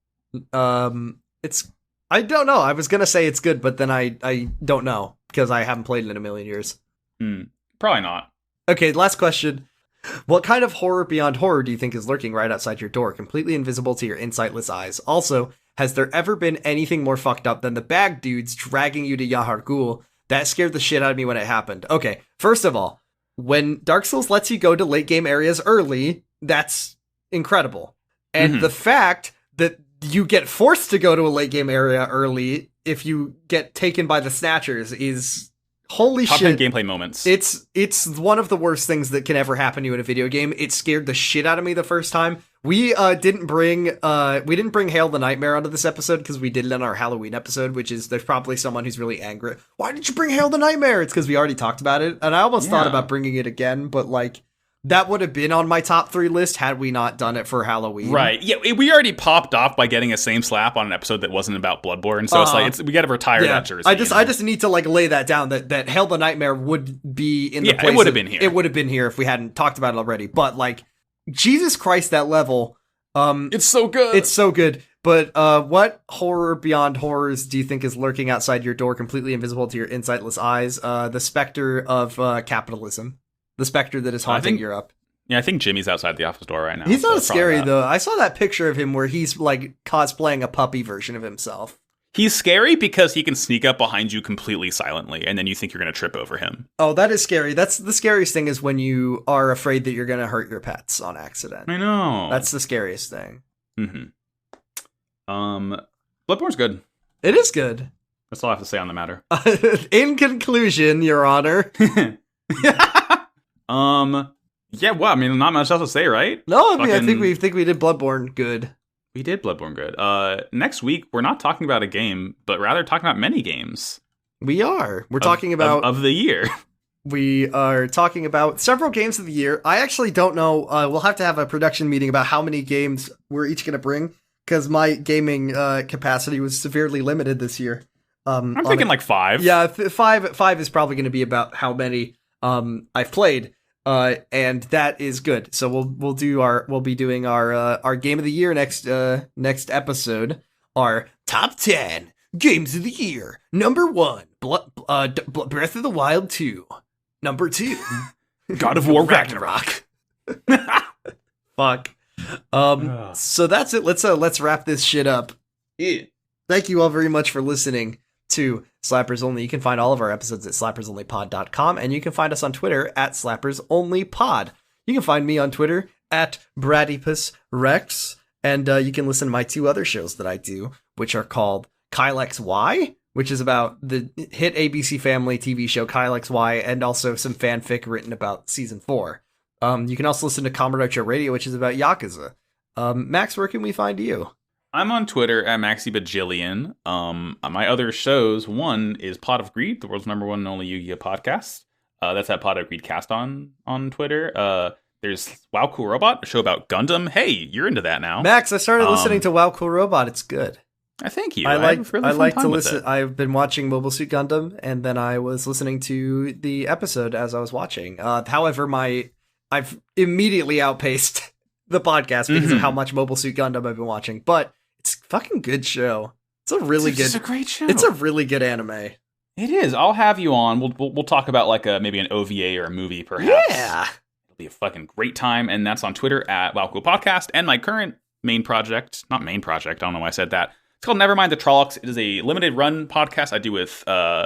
I don't know. I was gonna say it's good, but then I don't know because I haven't played it in a million years. Probably not. Okay, last question. What kind of horror beyond horror do you think is lurking right outside your door, completely invisible to your insightless eyes? Also, has there ever been anything more fucked up than the bag dudes dragging you to Yahar Ghul? That scared the shit out of me when it happened. Okay, first of all, when Dark Souls lets you go to late game areas early, that's incredible. And the fact that you get forced to go to a late game area early if you get taken by the Snatchers is... Holy Top shit. 10 gameplay moments. It's one of the worst things that can ever happen to you in a video game. It scared the shit out of me the first time. We didn't bring Hail the Nightmare onto this episode because we did it on our Halloween episode, which is there's probably someone who's really angry. Why did you bring Hail the Nightmare? It's because we already talked about it. And I almost thought about bringing it again, but like that would have been on my top 3 list had we not done it for Halloween. Right. Yeah, we already popped off by getting a same slap on an episode that wasn't about Bloodborne, so it's like we got to retire that jersey. I just need to like lay that down that Hail the Nightmare would be in the place. It would have been here. It would have been here if we hadn't talked about it already. But like Jesus Christ, that level it's so good. It's so good. But what horror beyond horrors do you think is lurking outside your door, completely invisible to your insightless eyes? The specter of capitalism. The specter that is haunting Europe. Yeah, I think Jimmy's outside the office door right now. He's not scary, though. I saw that picture of him where he's, like, cosplaying a puppy version of himself. He's scary because he can sneak up behind you completely silently, and then you think you're going to trip over him. Oh, that is scary. That's the scariest thing is when you are afraid that you're going to hurt your pets on accident. I know. That's the scariest thing. Bloodborne's good. It is good. That's all I have to say on the matter. In conclusion, Your Honor... Yeah, well, I mean, not much else to say, right? No, I think we did Bloodborne good. We did Bloodborne good. Next week, we're not talking about a game, but rather talking about many games. We are. We're talking about... Of the year. We are talking about several games of the year. I actually don't know. We'll have to have a production meeting about how many games we're each going to bring, because my gaming capacity was severely limited this year. I'm thinking like 5. Yeah, 5 is probably going to be about how many I've played. And that is good. So we'll be doing our game of the year next episode. Our top 10 games of the year. Number 1, Breath of the Wild 2. Number 2, God of War Ragnarok. Fuck. So that's it. Let's wrap this shit up. Yeah. Thank you all very much for listening to Slappers Only. You can find all of our episodes at slappersonlypod.com, and you can find us on Twitter at slappersonlypod. You can find me on Twitter at bradypusrex, and you can listen to my 2 other shows that I do, which are called Kyle XY, which is about the hit ABC Family TV show Kyle XY, and also some fanfic written about season 4. You can also listen to Kamurocho Radio, which is about Yakuza. Max, where can we find you? I'm on Twitter at MaxyBajillion. My other shows, one is Pot of Greed, the world's #1 and only Yu-Gi-Oh podcast. That's at Pot of Greed Cast on Twitter. There's Wow Cool Robot, a show about Gundam. Hey, you're into that now. Max, I started listening to Wow Cool Robot. It's good. Thank you. I like to listen. I've been watching Mobile Suit Gundam, and then I was listening to the episode as I was watching. However, I've immediately outpaced the podcast because of how much Mobile Suit Gundam I've been watching. But it's a fucking good show. It's a great show. It's a really good anime. It is. I'll have you on. We'll talk about like maybe an OVA or a movie, perhaps. Yeah. It'll be a fucking great time, and that's on Twitter at Wow Cool Podcast. And my current main project, not main project, I don't know why I said that. It's called Nevermind the Trollocs. It is a limited run podcast I do with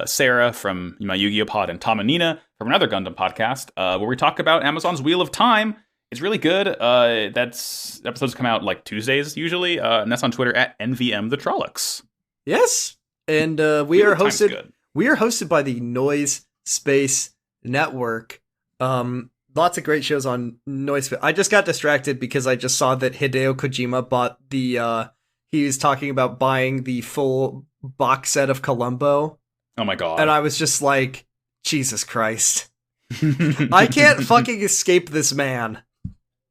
Sarah from my Yu-Gi-Oh pod and Tom and Nina from another Gundam podcast, where we talk about Amazon's Wheel of Time. It's really good. Episodes come out like Tuesdays usually, and that's on Twitter at NVM the Trollocs. Yes, and we are hosted by the Noise Space Network. Lots of great shows on Noise. I just got distracted because I just saw that Hideo Kojima bought the. He was talking about buying the full box set of Columbo. Oh my god! And I was just like, Jesus Christ! I can't fucking escape this man.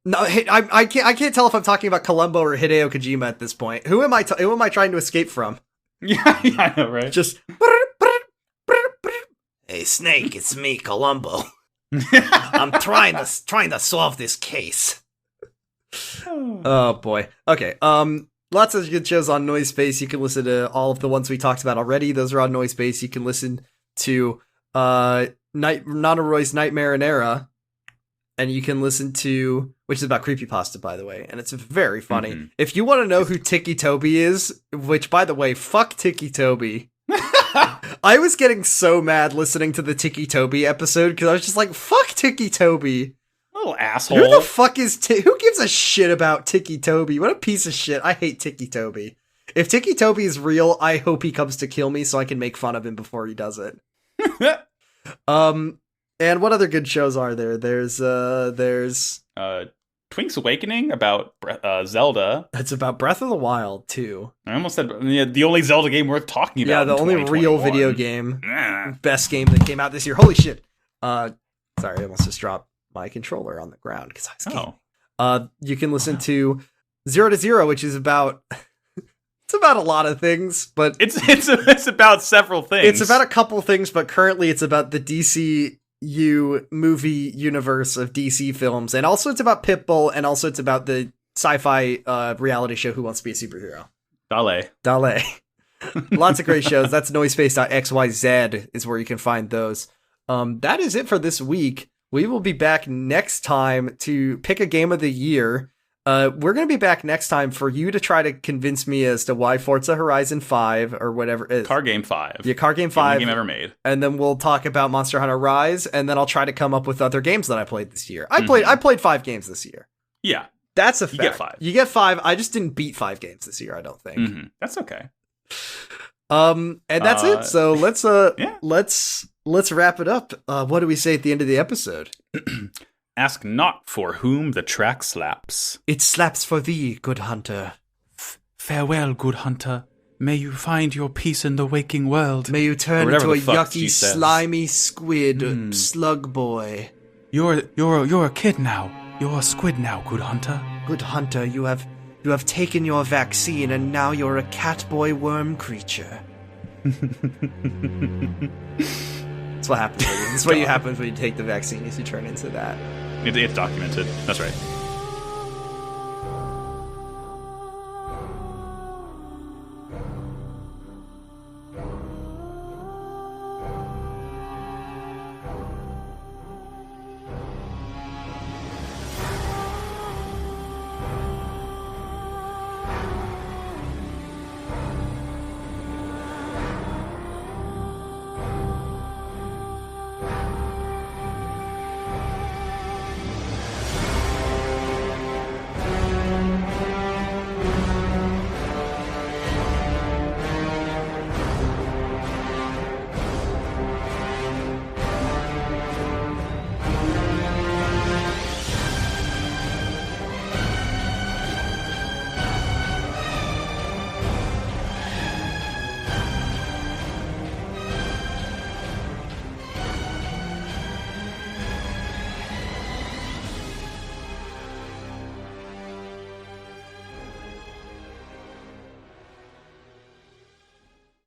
No, I can't tell if I'm talking about Columbo or Hideo Kojima at this point. Who am I trying to escape from? Yeah, I know, right? Just. Hey, Snake, it's me, Columbo. I'm trying to solve this case. Oh boy. Okay. Lots of good shows on Noise Space. You can listen to all of the ones we talked about already. Those are on Noise Space. You can listen to Nanoroy's Nightmare and Era, and you can listen to, which is about creepypasta, by the way, and it's very funny. Mm-hmm. If you want to know who Tiki Toby is, which, by the way, fuck Tiki Toby. I was getting so mad listening to the Tiki Toby episode because I was just like, fuck Tiki Toby. Little asshole. Who the fuck is who gives a shit about Tiki Toby? What a piece of shit. I hate Tiki Toby. If Tiki Toby is real, I hope he comes to kill me so I can make fun of him before he does it. And what other good shows are there? There's Twink's Awakening about Zelda. It's about Breath of the Wild too. I almost said the only Zelda game worth talking about. Yeah, the only real video game. Best game that came out this year. Holy shit. Sorry, I almost just dropped my controller on the ground because I was gaming. You can listen to 0 to 0, which is about it's about a lot of things, but it's about several things. It's about a couple things, but currently it's about the DCU movie universe of DC films, and also it's about Pitbull, and also it's about the sci-fi reality show Who Wants to Be a Superhero. Dale. Lots of great shows. That's noisepace.xyz is where you can find those. That is it for this week. We will be back next time to pick a game of the year. We're going to be back next time for you to try to convince me as to why Forza Horizon 5 or whatever it is. Car Game 5. Yeah, Car Game 5. The only game ever made. And then we'll talk about Monster Hunter Rise, and then I'll try to come up with other games that I played this year. I played 5 games this year. Yeah. That's a fact. You get 5. You get 5. I just didn't beat 5 games this year, I don't think. Mm-hmm. That's okay. And that's it. So let's wrap it up. What do we say at the end of the episode? Ask not for whom the track slaps. It slaps for thee, good hunter. Farewell, good hunter. May you find your peace in the waking world. May you turn into a yucky, slimy squid slug boy. You're a kid now. You're a squid now, good hunter. Good hunter, you have taken your vaccine, and now you're a cat boy worm creature. That's what happens. That's what happens when you take the vaccine. Is you turn into that. It's documented. That's right.